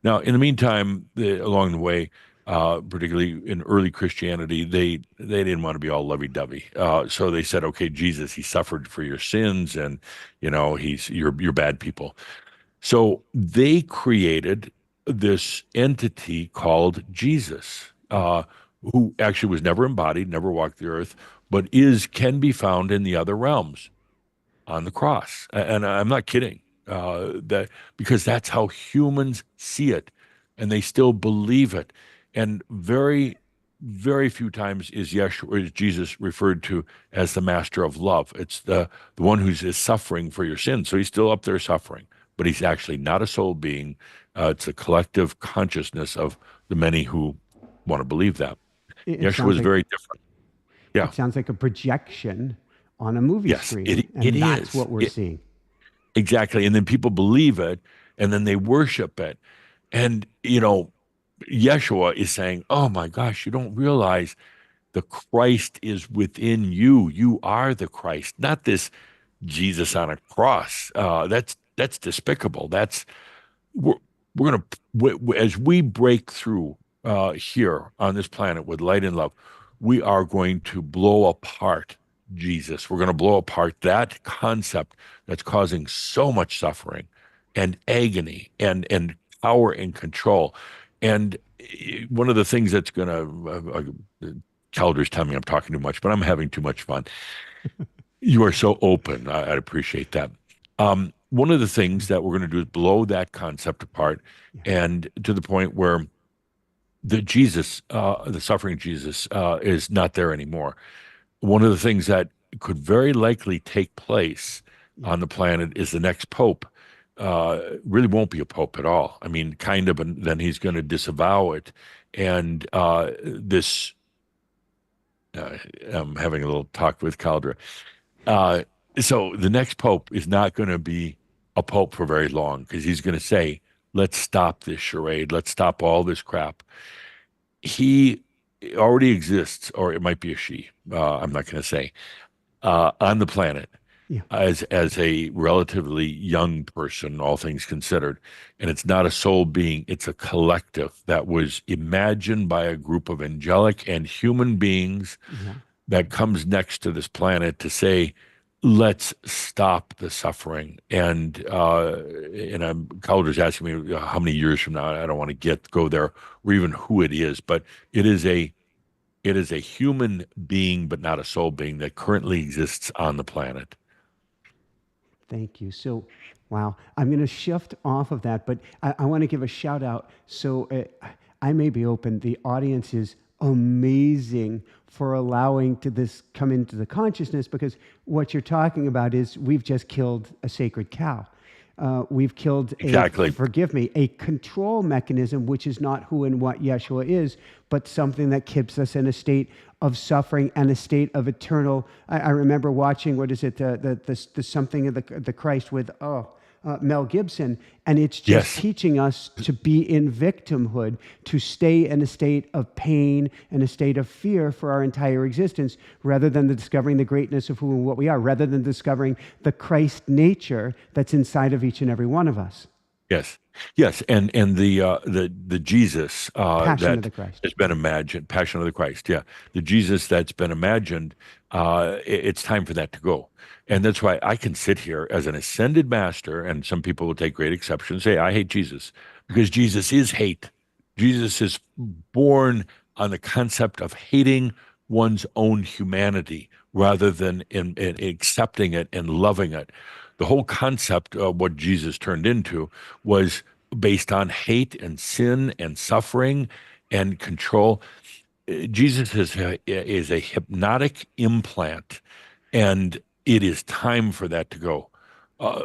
Now, in the meantime, along the way, particularly in early Christianity, they didn't want to be all lovey-dovey. So they said, "Okay, Jesus, he suffered for your sins, and you're bad people." So they created this entity called Jesus, who actually was never embodied, never walked the earth, but can be found in the other realms on the cross. And I'm not kidding. That because that's how humans see it, and they still believe it. And very, very few times is Jesus referred to as the master of love. It's the one who's is suffering for your sins. So he's still up there suffering, but he's actually not a soul being. It's a collective consciousness of the many who want to believe that. It Yeshua sounds is like very different. Yeah. it sounds like a projection on a movie Yes, screen, it and that's is. what we're seeing. Exactly. And then people believe it and then they worship it. And, Yeshua is saying, oh my gosh, you don't realize the Christ is within you. You are the Christ, not this Jesus on a cross. That's despicable. We're, we're going to, as we break through here on this planet with light and love, we are going to blow apart Jesus. We're going to blow apart that concept that's causing so much suffering and agony and power and control. And one of the things that's going Calder's telling me I'm talking too much, but I'm having too much fun. You are so open. I'd appreciate that. One of the things that we're going to do is blow that concept apart, Yeah. and to the point where the suffering Jesus, is not there anymore. One of the things that could very likely take place Yeah. on the planet is the next pope really won't be a pope at all. I mean, kind of, and then he's going to disavow it. And this, I'm having a little talk with Caldra. Uh, so the next pope is not going to be a pope for very long because he's going to say, let's stop this charade. Let's stop all this crap. He already exists, or it might be a she. I'm not going to say on the planet Yeah. as a relatively young person, all things considered. And it's not a soul being, it's a collective that was imagined by a group of angelic and human beings Yeah. that comes next to this planet to say, let's stop the suffering. And Calder's asking me how many years from now. I don't want to go there, or even who it is, but it is a human being, but not a soul being that currently exists on the planet. Thank you. So, wow, I'm going to shift off of that, but I want to give a shout out. So, I may be open. The audience is amazing for allowing to this come into the consciousness, because what you're talking about is we've just killed a sacred cow. We've killed Exactly. forgive me, a control mechanism, which is not who and what Yeshua is, but something that keeps us in a state of suffering and a state of eternal. I remember watching, what is it, the something of the Christ with, Mel Gibson, and it's just Yes. teaching us to be in victimhood, to stay in a state of pain and a state of fear for our entire existence, rather than discovering the greatness of who and what we are, rather than discovering the Christ nature that's inside of each and every one of us. Yes, yes, and the Jesus Passion of that the Christ. has been imagined, Passion of the Christ, yeah, the Jesus that's been imagined, it's time for that to go, and that's why I can sit here as an ascended master, and some people will take great exception and say I hate Jesus, because Jesus is hate. Jesus is born on the concept of hating one's own humanity rather than in accepting it and loving it. The whole concept of what Jesus turned into was based on hate and sin and suffering and control. Jesus is a hypnotic implant, and it is time for that to go.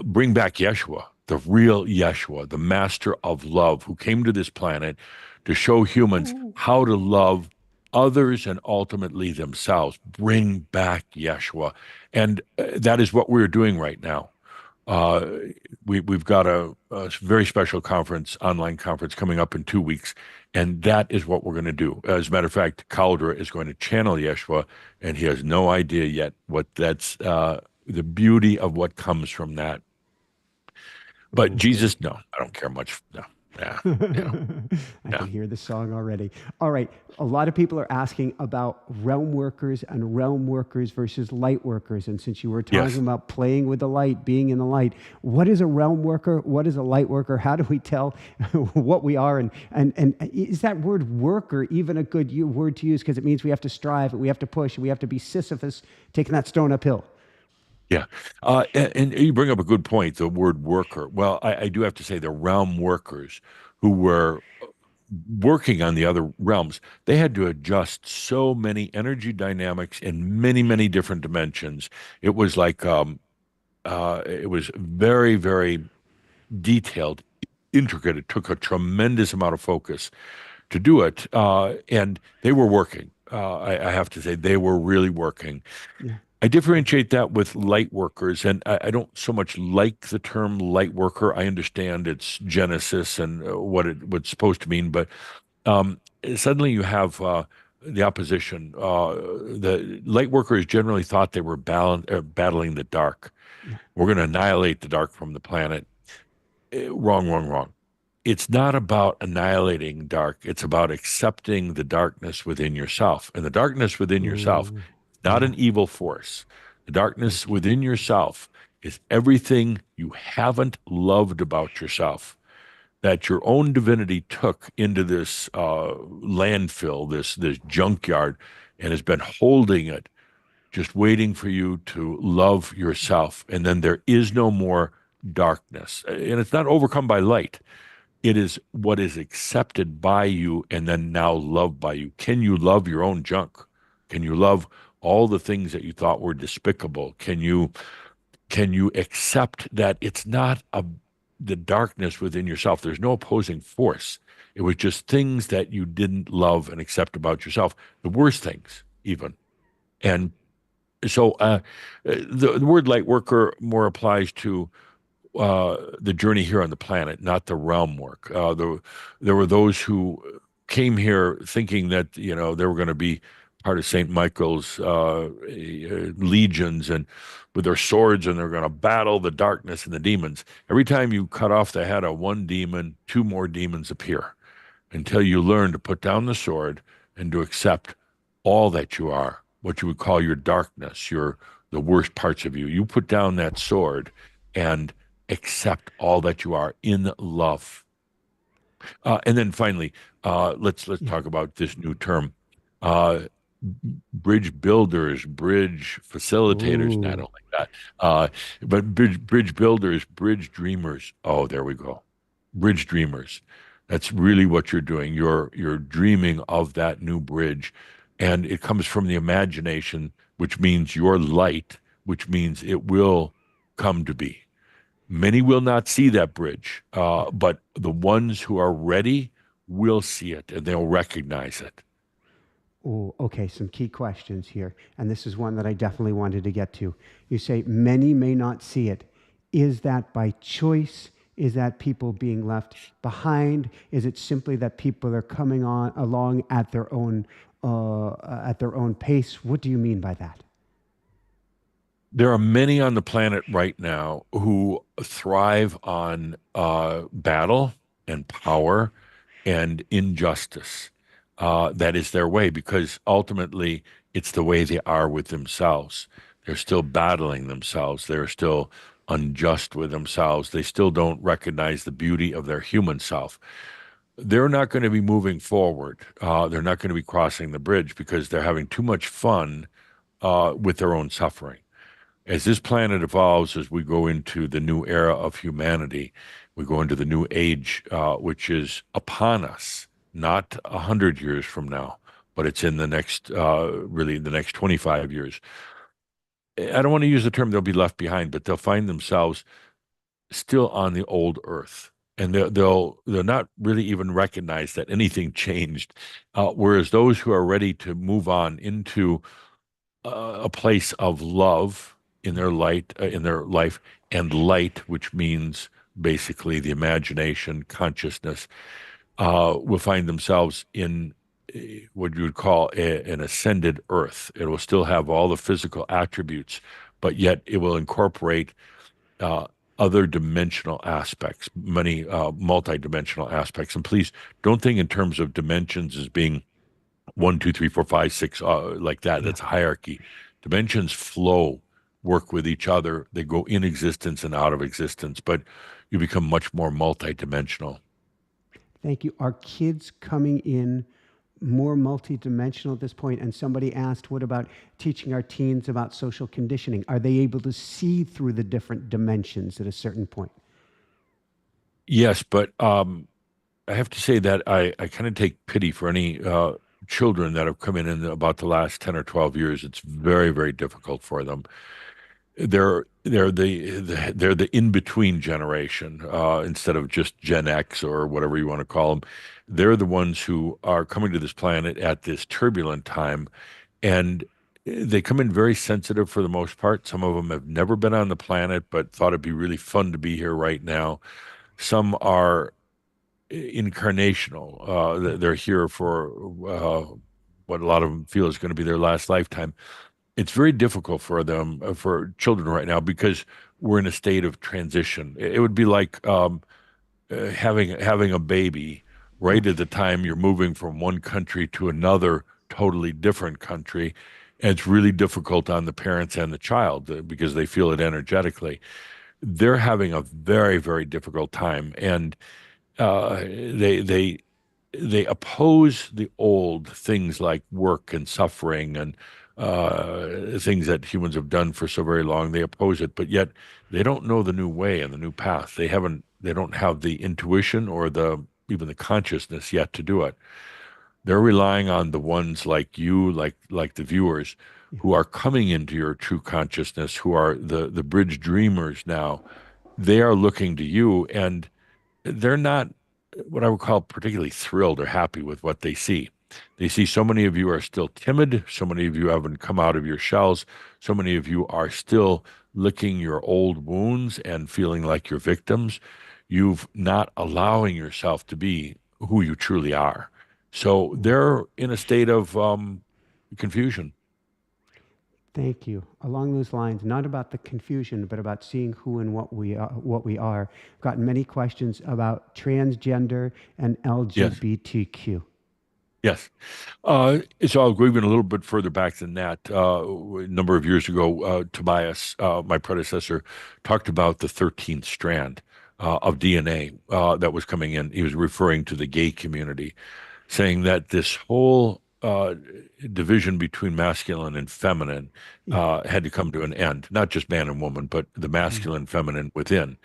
Bring back Yeshua, the real Yeshua, the master of love, who came to this planet to show humans how to love others and ultimately themselves. Bring back Yeshua. And that is what we're doing right now. Uh, we've got a very special conference, online conference coming up in 2 weeks, and that is what we're going to do. As a matter of fact, Caldera is going to channel Yeshua, and he has no idea yet what that's the beauty of what comes from that. But Oh, great. Jesus, no, I don't care much. No, yeah, yeah, I yeah. can hear the song already. All right. A lot of people are asking about realm workers and realm workers versus light workers. And since you were talking Yes. about playing with the light, being in the light, what is a realm worker? What is a light worker? How do we tell what we are? And is that word worker even a good word to use? Because it means we have to strive, we have to push, we have to be Sisyphus taking that stone uphill. Yeah. And you bring up a good point, the word worker. Well, I do have to say the realm workers who were working on the other realms, they had to adjust so many energy dynamics in many, many different dimensions. It was like, it was very, very detailed, intricate. It took a tremendous amount of focus to do it. And they were working. I have to say, they were really working. Yeah. I differentiate that with light workers, and I don't so much like the term light worker. I understand its genesis and what's supposed to mean, but um, suddenly you have the opposition. The light workers generally thought they were battling the dark. Yeah. We're going to annihilate the dark from the planet. Wrong, wrong, wrong. It's not about annihilating dark. It's about accepting the darkness within yourself. And the darkness within yourself, Ooh, not yeah. an evil force. The Thank darkness you. within yourself is everything you haven't loved about yourself, that your own divinity took into this landfill, this junkyard, and has been holding it, just waiting for you to love yourself. And then there is no more darkness. And it's not overcome by light. It is what is accepted by you and then now loved by you. Can you love your own junk? Can you love all the things that you thought were despicable? Can you accept that it's not the darkness within yourself? There's no opposing force. It was just things that you didn't love and accept about yourself, the worst things even. And so the word light worker more applies to the journey here on the planet, not the realm work. There were those who came here thinking that they were going to be part of Saint Michael's legions and with their swords, and they're going to battle the darkness and the demons. Every time you cut off the head of one demon, two more demons appear until you learn to put down the sword and to accept all that you are, what you would call your darkness, the worst parts of you. You put down that sword and accept all that you are in love. And then finally, let's talk about this new term. Uh, Bridge builders, bridge facilitators, not Ooh. only that, but bridge builders, bridge dreamers. Oh, there we go. Bridge dreamers. That's really what you're doing. You're dreaming of that new bridge, and it comes from the imagination, which means your light, which means it will come to be. Many will not see that bridge, but the ones who are ready will see it and they'll recognize it. Oh, okay, some key questions here. And this is one that I definitely wanted to get to. You say many may not see it. Is that by choice? Is that people being left behind? Is it simply that people are coming on along at their own pace? What do you mean by that? There are many on the planet right now who thrive on battle and power and injustice. That is their way because ultimately it's the way they are with themselves. They're still battling themselves. They're still unjust with themselves. They still don't recognize the beauty of their human self. They're not going to be moving forward. They're not going to be crossing the bridge because they're having too much fun with their own suffering. As this planet evolves, as we go into the new era of humanity, we go into the new age, which is upon us, not 100 years from now, but it's in really the next 25 years. I don't want to use the term they'll be left behind, but they'll find themselves still on the old earth. And they'll not really even recognize that anything changed. Whereas those who are ready to move on into a place of love in their in their life, and light, which means basically the imagination, consciousness, will find themselves in what you would call an ascended earth. It will still have all the physical attributes, but yet it will incorporate uh, other dimensional aspects, many multi-dimensional aspects. And please don't think in terms of dimensions as being one, two, three, four, five, six, like that. Yeah. That's a hierarchy. Dimensions flow, work with each other. They go in existence and out of existence, but you become much more multi-dimensional. Thank you. Are kids coming in more multidimensional at this point? And somebody asked, what about teaching our teens about social conditioning? Are they able to see through the different dimensions at a certain point? Yes, but I have to say that I kind of take pity for any children that have come in about the last 10 or 12 years. It's very, very difficult for them. They're the in between generation instead of just Gen X or whatever you want to call them. They're the ones who are coming to this planet at this turbulent time, and they come in very sensitive for the most part. Some of them have never been on the planet, but thought it'd be really fun to be here right now. Some are incarnational. They're here for what a lot of them feel is going to be their last lifetime. It's very difficult for them, for children right now, because we're in a state of transition. It would be like having a baby right at the time you're moving from one country to another, totally different country. And it's really difficult on the parents and the child because they feel it energetically. They're having a very, very difficult time, and they they oppose the old things like work and suffering and things that humans have done for so very long. They oppose it, but yet they don't know the new way and the new path. They don't have the intuition or the even the consciousness yet to do it. They're relying on the ones like you, like the viewers, who are coming into your true consciousness, who are the bridge dreamers now, they are looking to you, and they're not what I would call particularly thrilled or happy with what they see. They see so many of you are still timid, so many of you haven't come out of your shells, so many of you are still licking your old wounds and feeling like you're victims. You've not allowing yourself to be who you truly are. So they're in a state of confusion. Thank you. Along those lines, not about the confusion, but about seeing who and what we are. I've gotten many questions about transgender and Yes. LGBTQ. Yes. So I'll go even a little bit further back than that. A number of years ago, Tobias, my predecessor, talked about the 13th strand of DNA that was coming in. He was referring to the gay community, saying that this whole division between masculine and feminine Yeah. had to come to an end, not just man and woman, but the masculine, feminine within.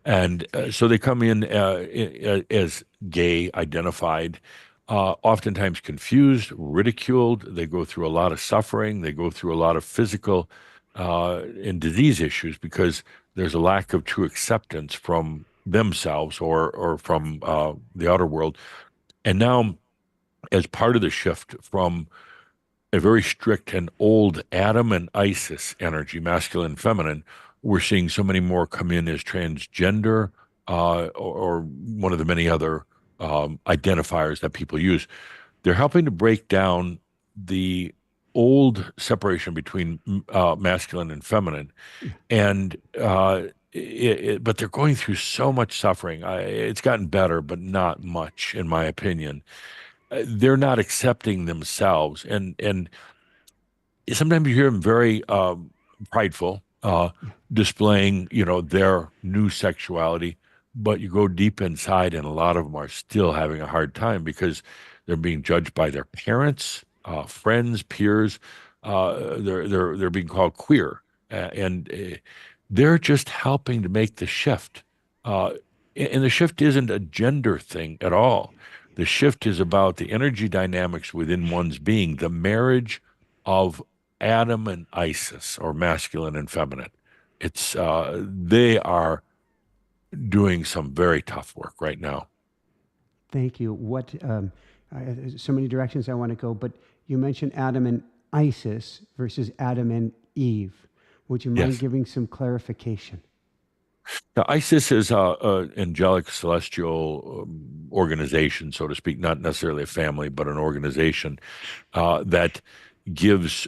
And so they come in as gay, identified, oftentimes confused, ridiculed. They go through a lot of suffering. They go through a lot of physical and disease issues because there's a lack of true acceptance from themselves or from the outer world. And now, as part of the shift from a very strict and old Adam and Isis energy, masculine and feminine, we're seeing so many more come in as transgender or one of the many other identifiers that people use. They're helping to break down the old separation between masculine and feminine, Yeah. and but they're going through so much suffering. It's gotten better, but not much, in my opinion. They're not accepting themselves, and sometimes you hear them very prideful, Yeah. displaying, their new sexuality, but you go deep inside, and a lot of them are still having a hard time because they're being judged by their parents, friends, peers. They're being called queer, and they're just helping to make the shift. Uh, and the shift isn't a gender thing at all. The shift is about the energy dynamics within one's being, the marriage of Adam and Isis, or masculine and feminine. It's they are doing some very tough work right now. Thank you. So many directions I want to go, but you mentioned Adam and Isis versus Adam and Eve. Would you mind Yes. giving some clarification? Now, ISIS is a angelic celestial organization, so to speak, not necessarily a family, but an organization that gives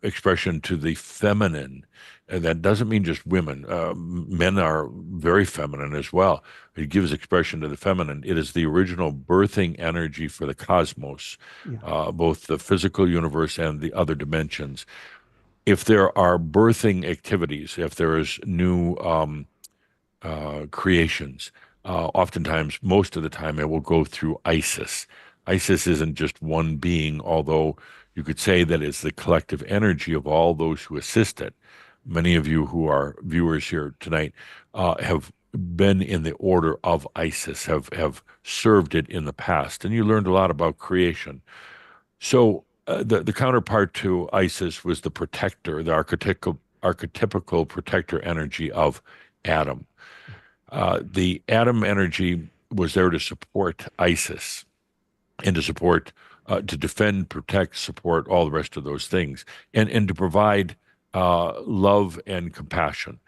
expression to the feminine. And that doesn't mean just women. Men are very feminine as well. It gives expression to the feminine. It is the original birthing energy for the cosmos, Yeah. both the physical universe and the other dimensions. If there are birthing activities, if there is new creations. Oftentimes, most of the time, it will go through Isis. Isis isn't just one being, although you could say that it's the collective energy of all those who assist it. Many of you who are viewers here tonight have been in the order of Isis, have served it in the past, and you learned a lot about creation. So the counterpart to Isis was the protector, the archetypical protector energy of Adam. The Adam energy was there to support ISIS and to support, to defend, protect, support all the rest of those things, and to provide love and compassion.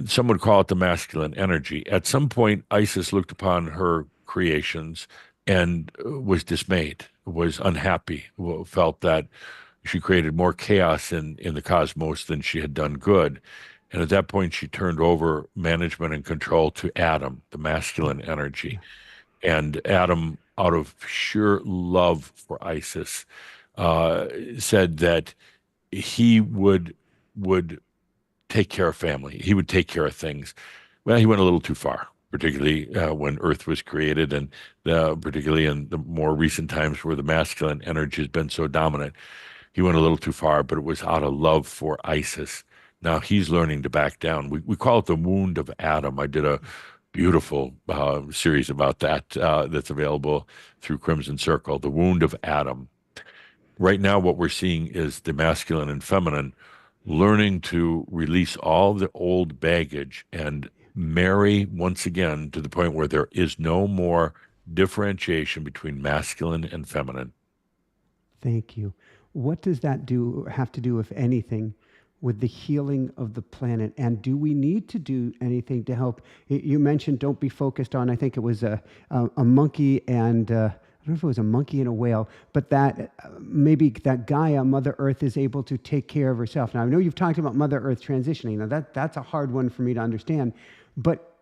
Some would call it the masculine energy. At some point, Isis looked upon her creations and was dismayed, was unhappy, felt that she created more chaos in the cosmos than she had done good. And at that point, she turned over management and control to Adam, the masculine energy. Yeah. And Adam, out of sheer love for Isis, uh, said that he would take care of family. He would take care of things. Well, he went a little too far, particularly when Earth was created, and particularly in the more recent times where the masculine energy has been so dominant. He went a little too far, but it was out of love for Isis. Now he's learning to back down. We call it the wound of Adam. I did a beautiful series about that that's available through Crimson Circle, the wound of Adam. right now, what we're seeing is the masculine and feminine learning to release all the old baggage and marry once again to the point where there is no more differentiation between masculine and feminine. Thank you. What does that do have to do, if anything, with the healing of the planet? And do we need to do anything to help? You mentioned don't be focused on, I think it was a monkey and I don't know if it was a monkey and a whale, but that maybe that Gaia, Mother Earth, is able to take care of herself. Now, I know you've talked about Mother Earth transitioning. Now, that's a hard one for me to understand. But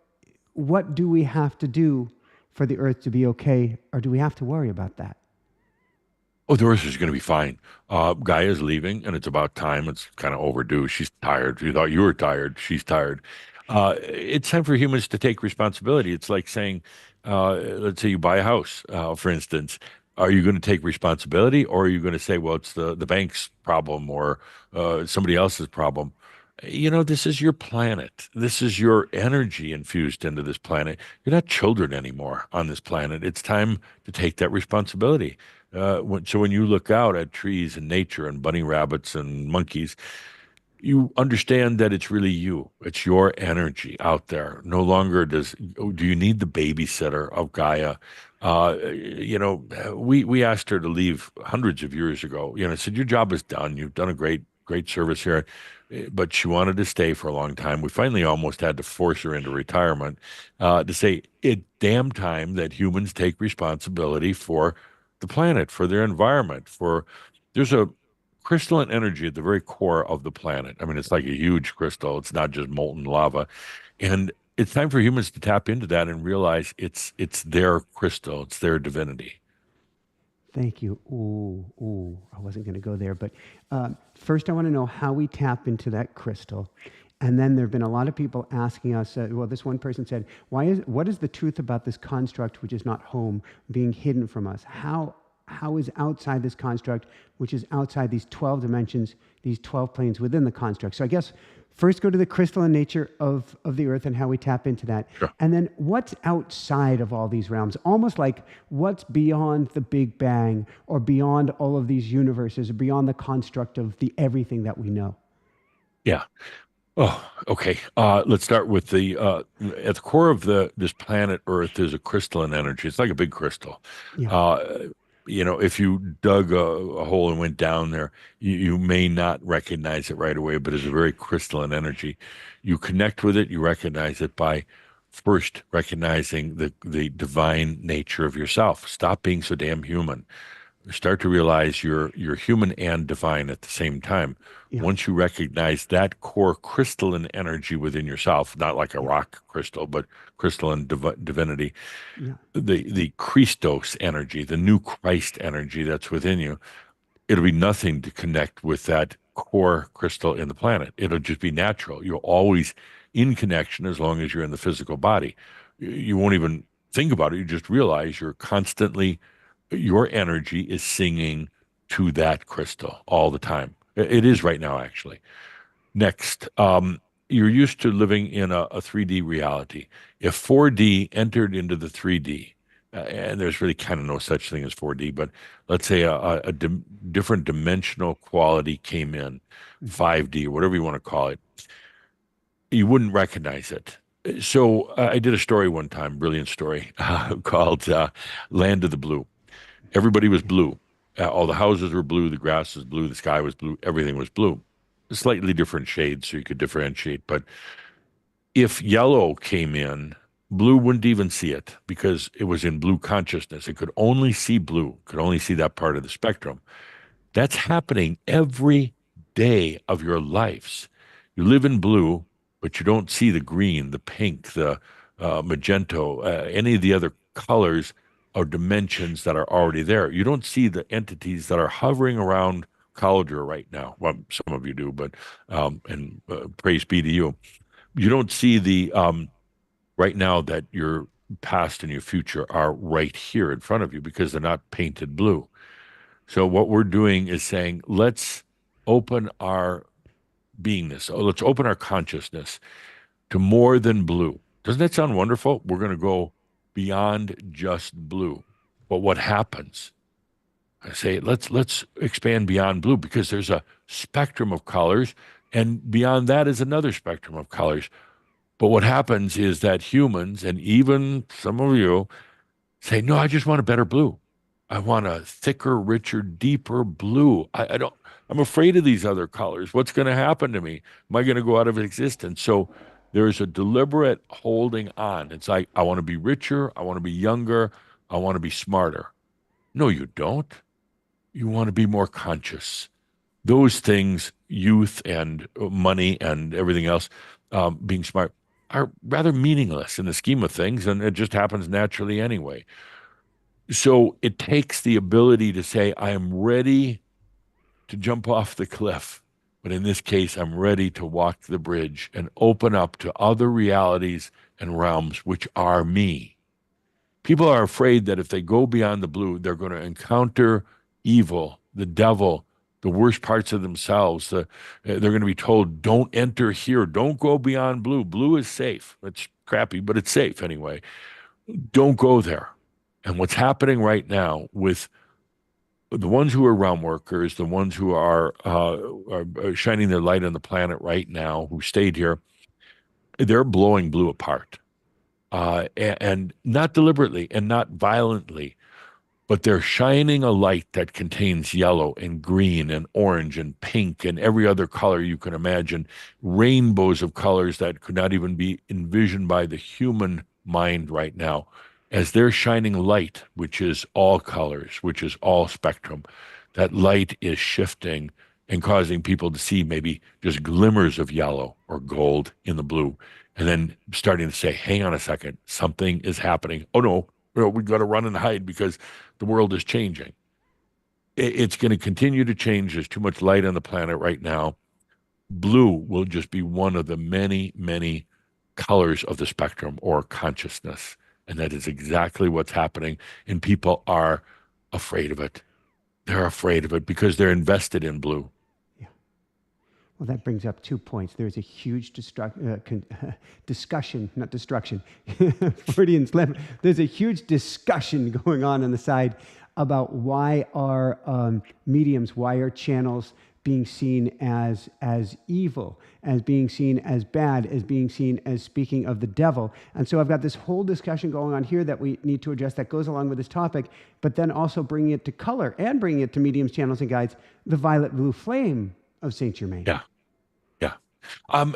what do we have to do for the Earth to be okay, or do we have to worry about that? Oh, Doris is going to be fine. Gaia's leaving, and it's about time. It's kind of overdue. She's tired. You thought you were tired. She's tired. It's time for humans to take responsibility. It's like saying, let's say you buy a house, for instance. Are you going to take responsibility, or are you going to say, well, it's the bank's problem or somebody else's problem? You know, this is your planet. This is your energy infused into this planet. You're not children anymore on this planet. It's time to take that responsibility. So when you look out at trees and nature and bunny rabbits and monkeys, you understand that it's really you. It's your energy out there. No longer do you need the babysitter of Gaia. We asked her to leave hundreds of years ago. You know, I said your job is done. You've done a great service here, but she wanted to stay for a long time. We finally almost had to force her into retirement to say it damn time that humans take responsibility for the planet, for their environment, for there's a crystalline energy at the very core of the planet. I mean, it's like a huge crystal. It's not just molten lava. And it's time for humans to tap into that and realize it's their crystal, it's their divinity. Thank you. I wasn't going to go there, but first I want to know how we tap into that crystal. And then there have been a lot of people asking us, well, this one person said, what is the truth about this construct, which is not home, being hidden from us? How is outside this construct, which is outside these 12 dimensions, these 12 planes within the construct? So I guess first go to the crystalline nature of the earth and how we tap into that. Sure. And then what's outside of all these realms? Almost like what's beyond the Big Bang or beyond all of these universes or beyond the construct of the everything that we know? Yeah. Oh, okay. Let's start with at the core of this planet Earth is a crystalline energy. It's like a big crystal. Yeah. If you dug a hole and went down there, you may not recognize it right away, but it's a very crystalline energy. You connect with it, you recognize it by first recognizing the divine nature of yourself. Stop being so damn human. Start to realize you're human and divine at the same time. Yeah. Once you recognize that core crystalline energy within yourself, not like a rock crystal, but crystalline divinity, Yeah. the Christos energy, the new Christ energy that's within you, it'll be nothing to connect with that core crystal in the planet. It'll just be natural. You're always in connection as long as you're in the physical body. You won't even think about it. You just realize your energy is singing to that crystal all the time. It is right now, actually. Next, you're used to living in a 3D reality. If 4D entered into the 3D, and there's really kind of no such thing as 4D, but let's say a different dimensional quality came in, 5D, or whatever you want to call it, you wouldn't recognize it. So I did a story one time, brilliant story, called Land of the Blue. Everybody was blue. All the houses were blue, the grass was blue, the sky was blue, everything was blue. Slightly different shades so you could differentiate. But if yellow came in, blue wouldn't even see it because it was in blue consciousness. It could only see blue, could only see that part of the spectrum. That's happening every day of your lives. You live in blue, but you don't see the green, the pink, the magento, any of the other colors or dimensions that are already there. You don't see the entities that are hovering around Calendar right now. Well, some of you do, but praise be to you. You don't see the right now that your past and your future are right here in front of you because they're not painted blue. So what we're doing is saying, let's open our beingness. Let's open our consciousness to more than blue. Doesn't that sound wonderful? We're going to go beyond just blue. But what happens? I say let's expand beyond blue because there's a spectrum of colors, and beyond that is another spectrum of colors. But what happens is that humans, and even some of you, say, no, I just want a better blue. I want a thicker, richer, deeper blue. I don't, I'm afraid of these other colors. What's going to happen to me? Am I going to go out of existence? So there's a deliberate holding on. It's like, I want to be richer. I want to be younger. I want to be smarter. No, you don't. You want to be more conscious. Those things, youth and money and everything else, being smart, are rather meaningless in the scheme of things, and it just happens naturally anyway. So it takes the ability to say, I am ready to jump off the cliff. But in this case, I'm ready to walk the bridge and open up to other realities and realms, which are me. People are afraid that if they go beyond the blue, they're going to encounter evil, the devil, the worst parts of themselves. They're going to be told, don't enter here. Don't go beyond blue. Blue is safe. It's crappy, but it's safe anyway. Don't go there. And what's happening right now with the ones who are realm workers, the ones who are shining their light on the planet right now, who stayed here, they're blowing blue apart, and not deliberately and not violently, but they're shining a light that contains yellow and green and orange and pink and every other color you can imagine, rainbows of colors that could not even be envisioned by the human mind right now. As they're shining light, which is all colors, which is all spectrum, that light is shifting and causing people to see maybe just glimmers of yellow or gold in the blue, and then starting to say, hang on a second, something is happening. Oh no, we've got to run and hide because the world is changing. It's going to continue to change. There's too much light on the planet right now. Blue will just be one of the many, many colors of the spectrum or consciousness. And that is exactly what's happening. And people are afraid of it. They're afraid of it because they're invested in blue. Yeah. Well, that brings up 2 points. There's a huge discussion, not destruction, Freudian slip. There's a huge discussion going on the side about why are mediums, why are channels being seen as evil, as being seen as bad, as being seen as speaking of the devil. And so I've got this whole discussion going on here that we need to address that goes along with this topic, but then also bringing it to color and bringing it to mediums, channels, and guides, the violet blue flame of Saint Germain. Yeah. Yeah.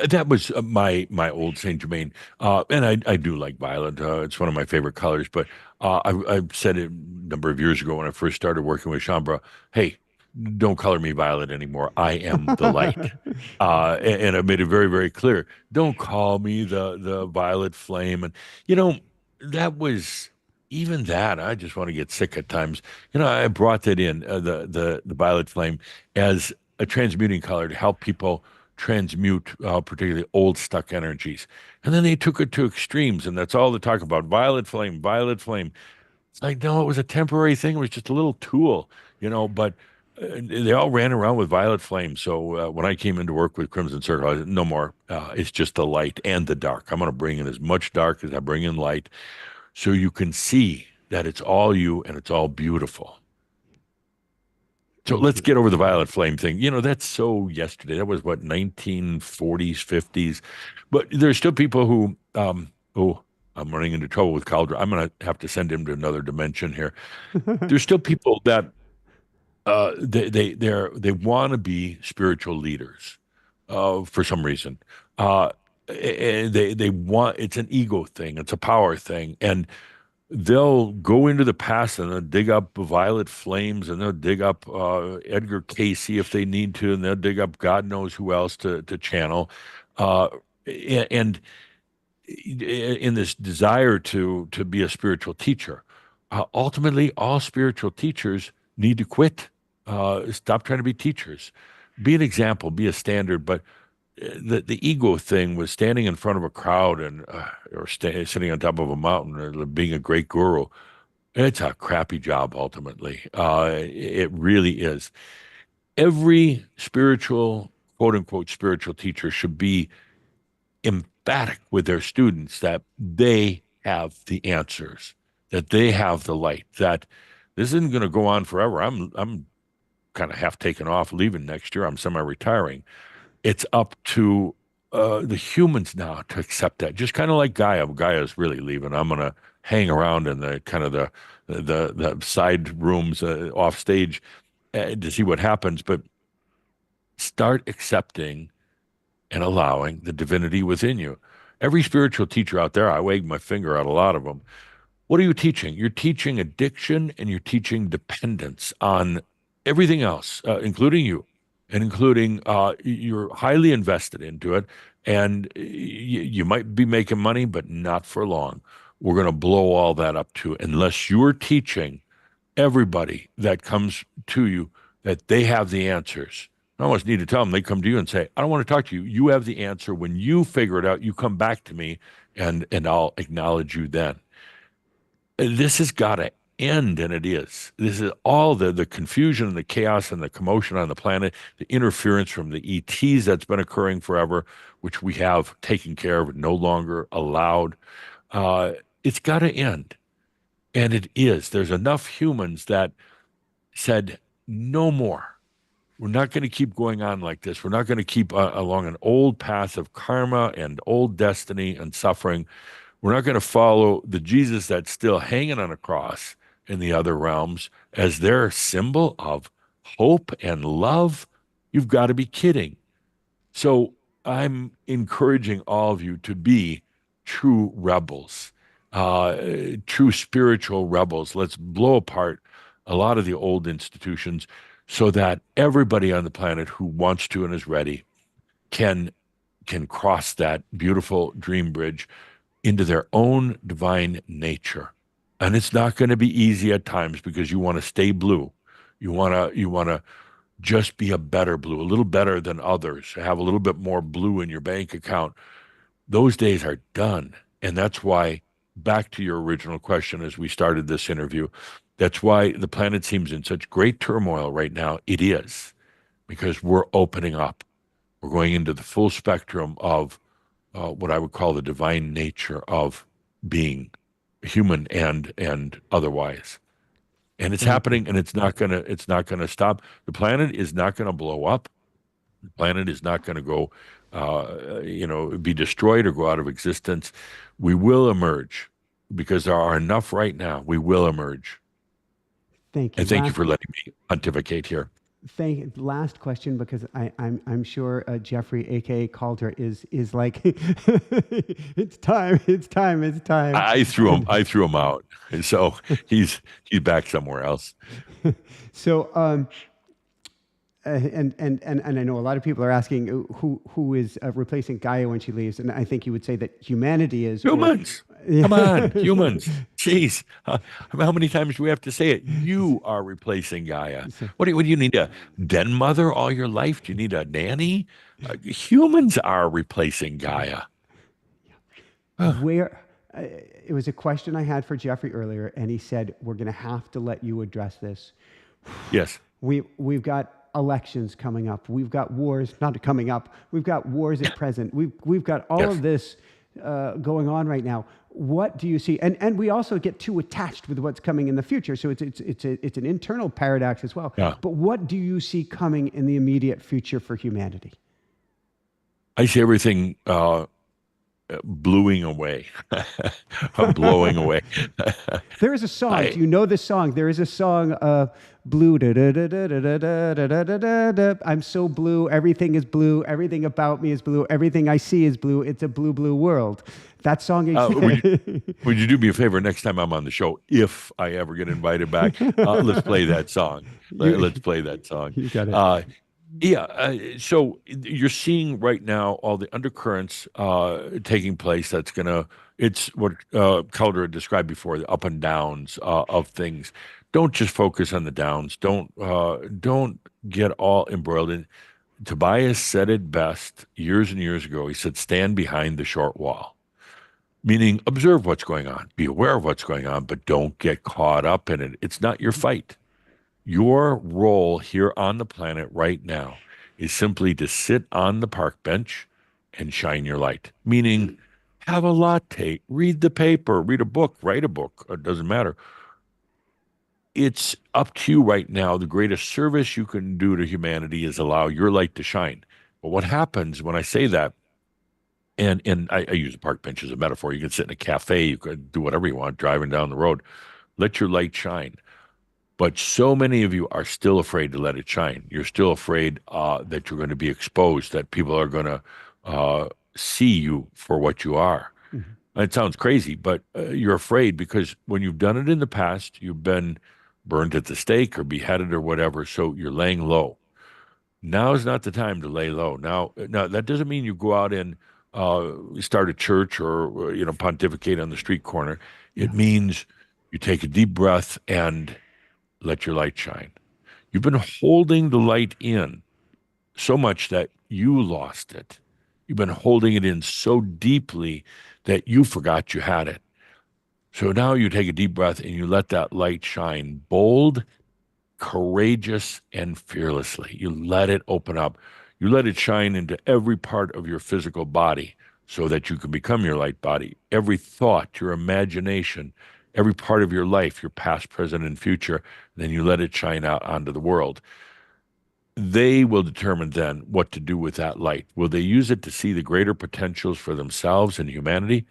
That was my old Saint Germain, and I do like violet. It's one of my favorite colors. But I said it a number of years ago when I first started working with Shambra, hey, don't color me violet anymore. I am the light, and I made it very very clear. Don't call me the violet flame. And you know that was even that. I just want to get sick at times. I brought that in the violet flame as a transmuting color to help people transmute particularly old stuck energies. And then they took it to extremes, and that's all they talk about. Violet flame, violet flame. It's like, no, it was a temporary thing. It was just a little tool, but they all ran around with violet flame. So when I came into work with Crimson Circle, I said, no more. It's just the light and the dark. I'm going to bring in as much dark as I bring in light so you can see that it's all you and it's all beautiful. So let's get over the violet flame thing. That's so yesterday. That was what, 1940s, 50s. But there's still people who, I'm running into trouble with Caldra. I'm going to have to send him to another dimension here. There's still people that they want to be spiritual leaders for some reason. They want, it's an ego thing. It's a power thing. And they'll go into the past and they'll dig up violet flames and they'll dig up Edgar Casey if they need to, and they'll dig up God knows who else to channel. And in this desire to be a spiritual teacher, ultimately, all spiritual teachers need to quit. Stop trying to be teachers. Be an example. Be a standard. But the ego thing was standing in front of a crowd and or sitting on top of a mountain or being a great guru. It's a crappy job ultimately. It really is. Every spiritual, quote unquote, spiritual teacher should be emphatic with their students that they have the answers, that they have the light, that This isn't going to go on forever. I'm kind of half taken off, leaving next year. I'm semi-retiring. It's up to the humans now to accept that. Just kind of like Gaia. Gaia's really leaving. I'm gonna hang around in the kind of the side rooms off stage to see what happens. But start accepting and allowing the divinity within you. Every spiritual teacher out there, I wag my finger at a lot of them. What are you teaching? You're teaching addiction and you're teaching dependence on everything else, including you, and including you're highly invested into it, and you might be making money, but not for long. We're going to blow all that up too, unless you're teaching everybody that comes to you that they have the answers. I almost need to tell them they come to you and say, I don't want to talk to you. You have the answer. When you figure it out, you come back to me and I'll acknowledge you then. This has got to end, and it is. This is all the confusion and the chaos and the commotion on the planet, the interference from the ETs that's been occurring forever, which we have taken care of, no longer allowed. It's got to end. And it is. There's enough humans that said, no more. We're not going to keep going on like this. We're not going to keep along an old path of karma and old destiny and suffering. We're not going to follow the Jesus that's still hanging on a cross in the other realms as their symbol of hope and love. You've got to be kidding. So I'm encouraging all of you to be true rebels, true spiritual rebels. Let's blow apart a lot of the old institutions so that everybody on the planet who wants to and is ready can cross that beautiful dream bridge into their own divine nature. And it's not going to be easy at times because you want to stay blue. You want to just be a better blue, a little better than others, have a little bit more blue in your bank account. Those days are done. And that's why, back to your original question as we started this interview, that's why the planet seems in such great turmoil right now. It is because we're opening up. We're going into the full spectrum of what I would call the divine nature of being human and otherwise. And it's happening, and it's not gonna stop. The planet is not gonna blow up. The planet is not gonna go, be destroyed or go out of existence. We will emerge because there are enough right now. We will emerge. Thank you. And thank you for letting me pontificate here. Last question, because I'm sure Geoffrey, aka Calder, is like it's time. I threw him out, and so he's back somewhere else. So and I know a lot of people are asking who is replacing Gaia when she leaves, and I think you would say that humanity is humans. Come on, humans. Jeez, how many times do we have to say it? You are replacing Gaia. What do you need, a den mother all your life? Do you need a nanny? Humans are replacing Gaia. Where it was a question I had for Geoffrey earlier, and he said we're going to have to let you address this. Yes, we've got elections coming up. We've got wars not coming up. We've got wars at present. We've got all of this going on right now. What do you see? And we also get too attached with what's coming in the future. So it's an internal paradox as well. Yeah. But what do you see coming in the immediate future for humanity? I see everything blowing away. Blowing away. There is a song. Do you know this song? There is a song, blue. I'm so blue. Everything is blue. Everything about me is blue. Everything I see is blue. It's a blue, blue world. That song. Would you do me a favor next time I'm on the show, if I ever get invited back? Let's play that song. Let's play that song. You got it. So you're seeing right now all the undercurrents taking place. It's what Calder had described before, the up and downs of things. Don't just focus on the downs. Don't get all embroiled in. Tobias said it best years and years ago. He said, stand behind the short wall, meaning observe what's going on, be aware of what's going on, but don't get caught up in it. It's not your fight. Your role here on the planet right now is simply to sit on the park bench and shine your light, meaning have a latte, read the paper, read a book, write a book. It doesn't matter. it's up to you right now. The greatest service you can do to humanity is allow your light to shine. But what happens when I say that, and I use a park bench as a metaphor. You can sit in a cafe, you could do whatever you want, driving down the road. Let your light shine. But so many of you are still afraid to let it shine. You're still afraid that you're going to be exposed, that people are going to see you for what you are. Mm-hmm. It sounds crazy, but you're afraid because when you've done it in the past, you've been burned at the stake or beheaded or whatever, so you're laying low. Now is not the time to lay low. Now that doesn't mean you go out and start a church or pontificate on the street corner. It Yeah. means you take a deep breath and let your light shine. You've been holding the light in so much that you lost it. You've been holding it in so deeply that you forgot you had it. So now you take a deep breath and you let that light shine bold, courageous, and fearlessly. You let it open up. You let it shine into every part of your physical body so that you can become your light body. Every thought, your imagination, every part of your life, your past, present, and future, then you let it shine out onto the world. They will determine then what to do with that light. Will they use it to see the greater potentials for themselves and humanity?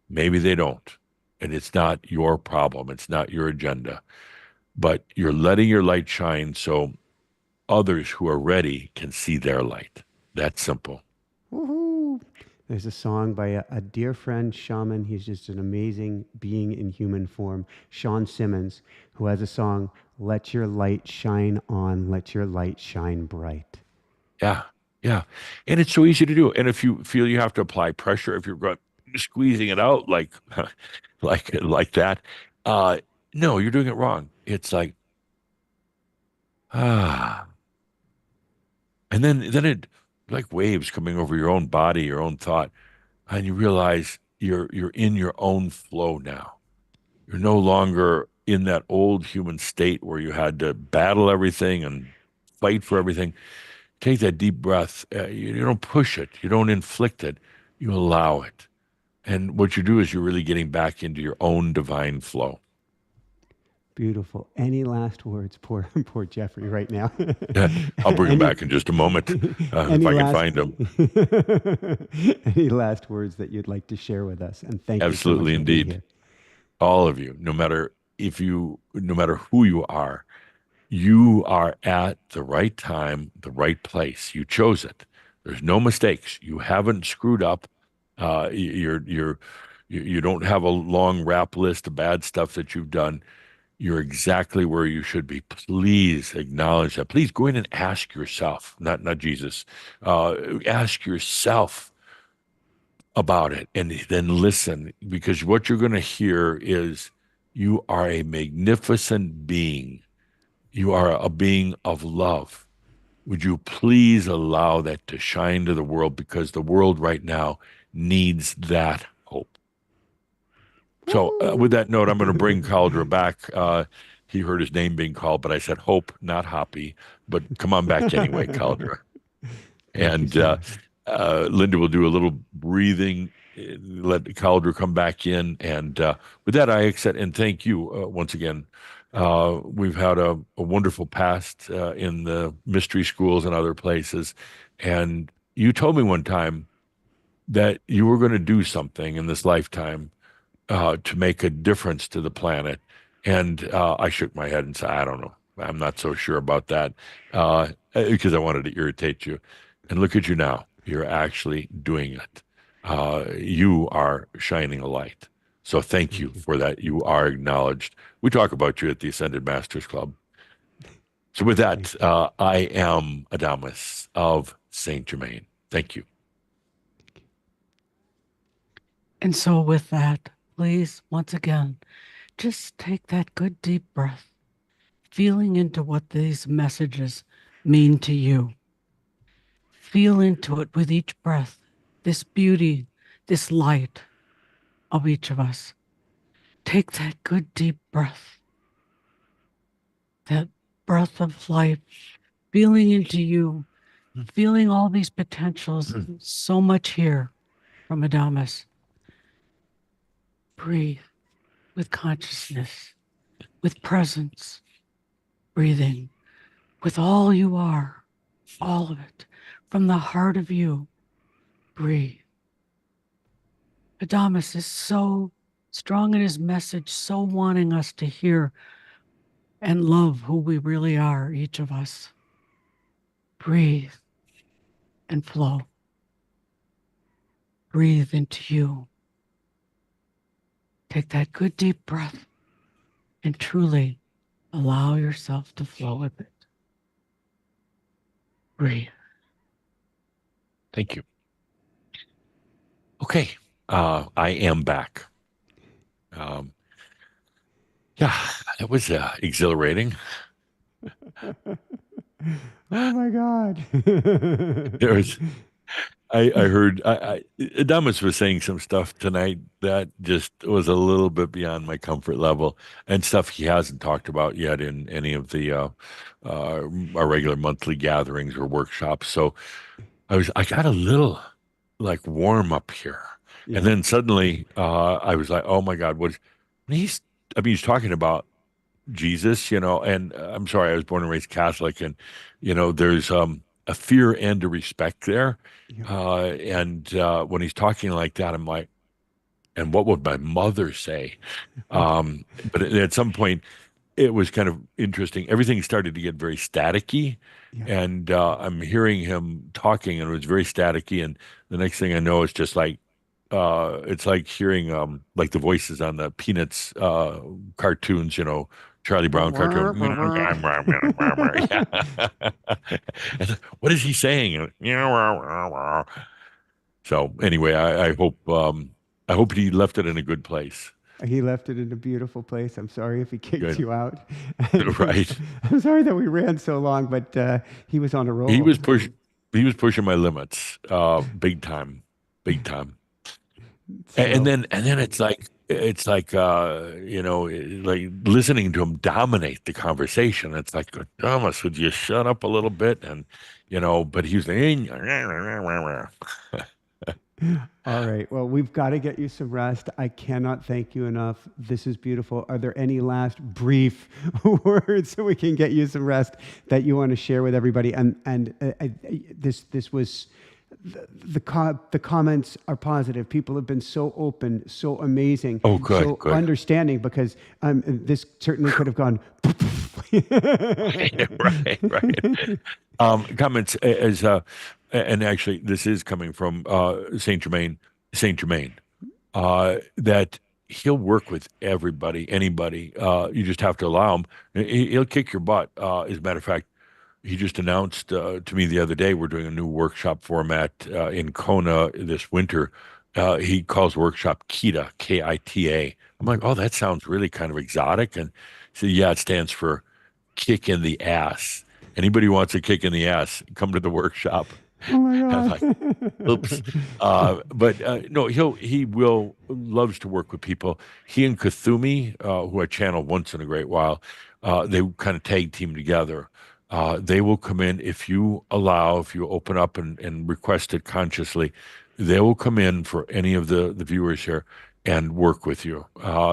Maybe they don't. And it's not your problem. It's not your agenda. But you're letting your light shine so others who are ready can see their light. That's simple. Woohoo! There's a song by a dear friend, shaman. He's just an amazing being in human form, Sean Simmons, who has a song, Let Your Light Shine On, Let Your Light Shine Bright. Yeah. Yeah. And it's so easy to do. And if you feel you have to apply pressure, if you're squeezing it out like like that, uh, no, you're doing it wrong. It's like, ah. And then it like waves coming over your own body, your own thought, and you realize you're in your own flow now. You're no longer in that old human state where you had to battle everything and fight for everything. Take that deep breath. You don't push it. You don't inflict it. You allow it. And what you do is you're really getting back into your own divine flow. Beautiful. Any last words? Poor, poor Geoffrey right now. Yeah, I'll bring him any, back in just a moment if any I can last, find him. any last words that you'd like to share with us? And thank you so much Absolutely, for being indeed. here. All of you, no matter who you are at the right time, the right place. You chose it. There's no mistakes. You haven't screwed up. You don't have a long rap list of bad stuff that you've done. You're exactly where you should be. Please acknowledge that. Please go in and ask yourself, not Jesus, ask yourself about it and then listen, because what you're going to hear is you are a magnificent being. You are a being of love. Would you please allow that to shine to the world, because the world right now needs that hope. So, with that note, I'm going to bring Caldra back. He heard his name being called, but I said Hope, not Hoppy. But come on back anyway, Caldra. Thank you And so much. Linda will do a little breathing, let Caldra come back in. And with that, I accept and thank you once again. We've had a wonderful past in the mystery schools and other places. And you told me one time that you were going to do something in this lifetime to make a difference to the planet. And I shook my head and said, I don't know. I'm not so sure about that because I wanted to irritate you. And look at you now. You're actually doing it. You are shining a light. So thank you Thank you. for that. You are acknowledged. We talk about you at the Ascended Masters Club. So with that, Thank you. I am Adamus of Saint Germain. Thank you. And so, with that, please, once again, just take that good deep breath, feeling into what these messages mean to you. Feel into it with each breath, this beauty, this light of each of us. Take that good deep breath, that breath of life, feeling into you, feeling all these potentials, so much here from Adamus. Breathe with consciousness, with presence, breathing with all you are, all of it, from the heart of you. Breathe. Adamus is so strong in his message, so wanting us to hear and love who we really are, each of us. Breathe and flow. Breathe into you. Take that good deep breath and truly allow yourself to flow with it. Breathe. Thank you. Okay, I am back. Yeah, it was exhilarating. Oh my God. There was, I heard, Adamus was saying some stuff tonight that just was a little bit beyond my comfort level, and stuff he hasn't talked about yet in any of the our regular monthly gatherings or workshops. So I got a little like warm up here, and Yeah. then suddenly I was like, oh my God, he's I mean he's talking about Jesus, and I'm sorry, I was born and raised Catholic, and there's a fear and a respect there. Yeah. And when he's talking like that, I'm like, and what would my mother say? But at some point, it was kind of interesting. Everything started to get very staticky, Yeah. and I'm hearing him talking, and it was very staticky. And the next thing I know, it's just like it's like hearing like the voices on the Peanuts cartoons, Charlie Brown cartoon. Yeah. And what is he saying? So anyway, I hope he left it in a good place. He left it in a beautiful place. I'm sorry if he kicked Good. you out. And Right. I'm sorry that we ran so long, but he was on a He roll. was push he was pushing my limits, big time, big time. And So, then it's like like listening to him dominate the conversation. It's like, Thomas, would you shut up a little bit? And but he was like, all right. Well, we've got to get you some rest. I cannot thank you enough. This is beautiful. Are there any last brief words so we can get you some rest that you want to share with everybody? This was the comments are positive. People have been so open, so amazing, oh, good, so good. understanding because this certainly could have gone. Right, right. Comments as and actually this is coming from Saint Germain, that he'll work with everybody, anybody. You just have to allow him. He'll kick your butt. As a matter of fact, he just announced to me the other day we're doing a new workshop format in Kona this winter. He calls workshop KITA, Kita. I'm like, oh, that sounds really kind of exotic. And he said, yeah, it stands for kick in the ass. Anybody who wants a kick in the ass, come to the workshop. Oh my I'm like, oops. God. But no, he will loves to work with people. He and Kuthumi, who I channel once in a great while, they kind of tag team together. They will come in if you allow, if you open up and request it consciously, they will come in for any of the viewers here and work with you.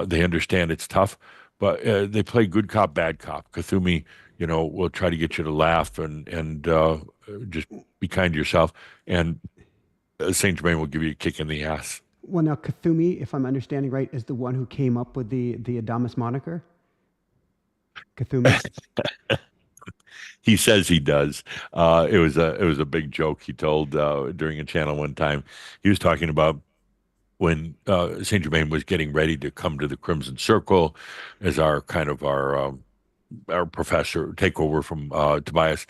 They understand it's tough, but they play good cop, bad cop. Kuthumi, will try to get you to laugh and just be kind to yourself. And Saint Germain will give you a kick in the ass. Well, now Kuthumi, if I'm understanding right, is the one who came up with the Adamus moniker. Kuthumi. He says he does. It was a big joke he told during a channel one time. He was talking about when Saint Germain was getting ready to come to the Crimson Circle as our kind of our professor take over from Tobias.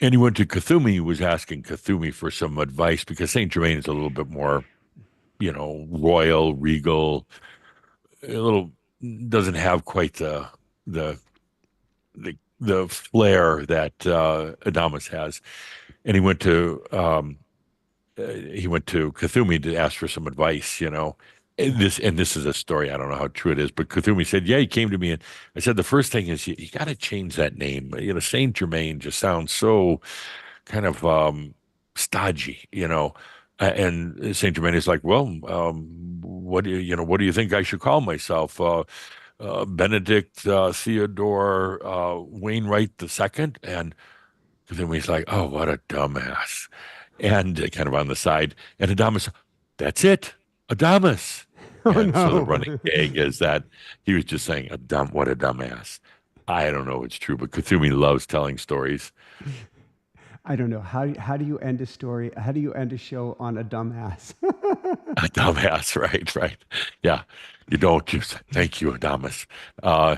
And he went to Kuthumi, was asking Kuthumi for some advice because Saint Germain is a little bit more, royal, regal, a little doesn't have quite the the flair that Adamus has. And he went to Kuthumi to ask for some advice, And this is a story. I don't know how true it is, but Kuthumi said, "Yeah, he came to me and I said the first thing is you got to change that name. Saint Germain just sounds so kind of stodgy, And Saint Germain is like, well, what do you think I should call myself? Benedict Theodore Wainwright II, and then he's like, "Oh, what a dumbass," and kind of on the side, and Adamus, "That's it, Adamus." Oh And so the no. running gag is that he was just saying, what a dumbass." I don't know if it's true, but Kuthumi loves telling stories. I don't know. How do you end a story? How do you end a show on a dumbass? A dumbass, right. Yeah, you don't just thank you, Adamus. Uh,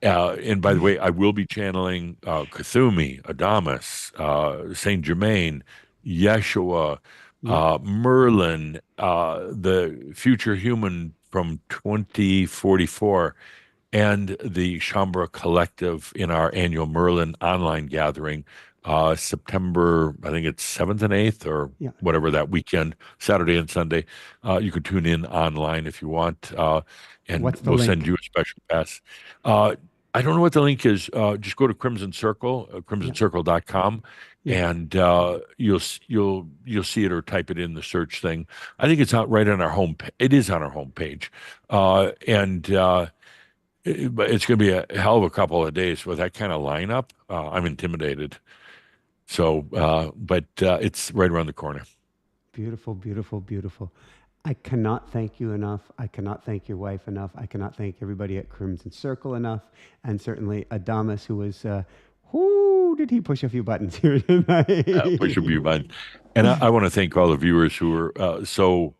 and by the way, I will be channeling Kuthumi, Adamus, Saint Germain, Yeshua, Yep. Merlin, the future human from 2044, and the Shambhala Collective in our annual Merlin online gathering, September, I think it's 7th and 8th or Yeah. whatever that weekend, Saturday and Sunday. You can tune in online if you want, and What's the we'll send link? you a special pass. Uh, I don't know what the link is. Just go to Crimson Circle, Yeah. crimsoncircle.com, Yeah. and you'll see it or type it in the search thing. I think it's out right on our home. It is on our homepage, and but it's going to be a hell of a couple of days with that kind of lineup. I'm intimidated. So, but it's right around the corner. Beautiful, beautiful, beautiful. I cannot thank you enough. I cannot thank your wife enough. I cannot thank everybody at Crimson Circle enough. And certainly Adamus, who was, who did he push a few buttons here Push a tonight? few buttons. And I want to thank all the viewers who are so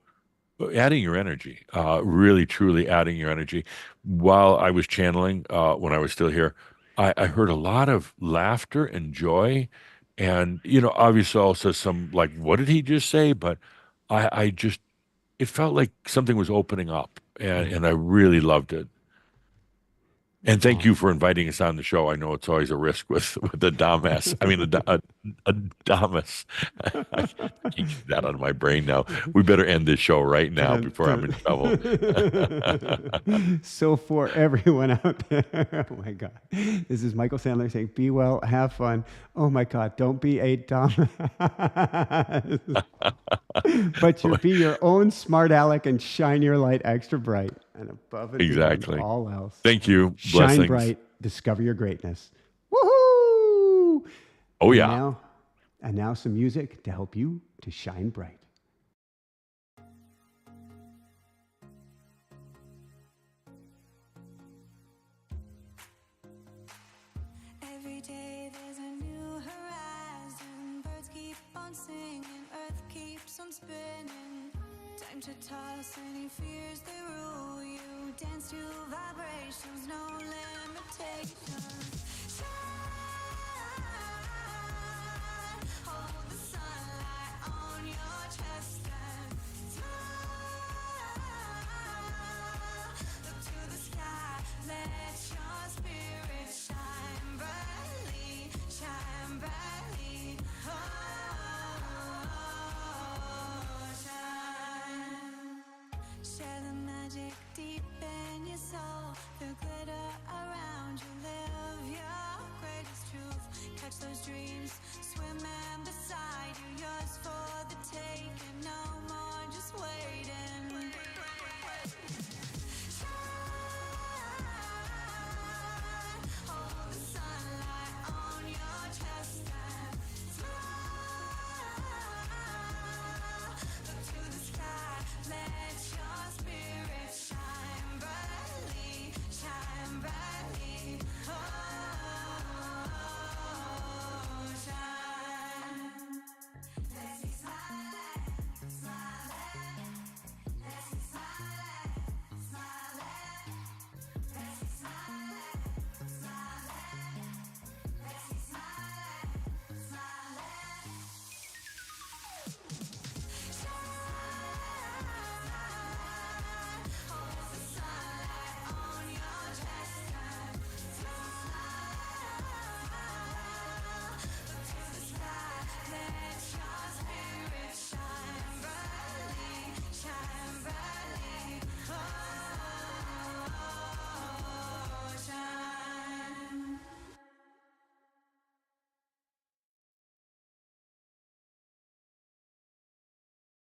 adding your energy, really, truly adding your energy. While I was channeling, when I was still here, I heard a lot of laughter and joy. And, obviously also some like, what did he just say? But I just, it felt like something was opening up, and I really loved it. And thank you Awesome. for inviting us on the show. I know it's always a risk with the Damas. I mean, a Damas. I can't get that out of my brain now. We better end this show right now Dun, before I'm in trouble. dun. So for everyone out there, oh my God, this is Michael Sandler saying, "Be well, have fun." Oh my God, don't be a dumb, but you be your own smart aleck and shine your light extra bright and above and beyond Exactly. all else. Thank you. Shine Blessings. bright, discover your greatness. Woohoo! Oh, And yeah. now, and now some music to help you to shine bright. Every day there's a new horizon. Birds keep on singing, earth keeps on spinning. Time to toss any fears that rule you. Dance to vibrations, no limitation.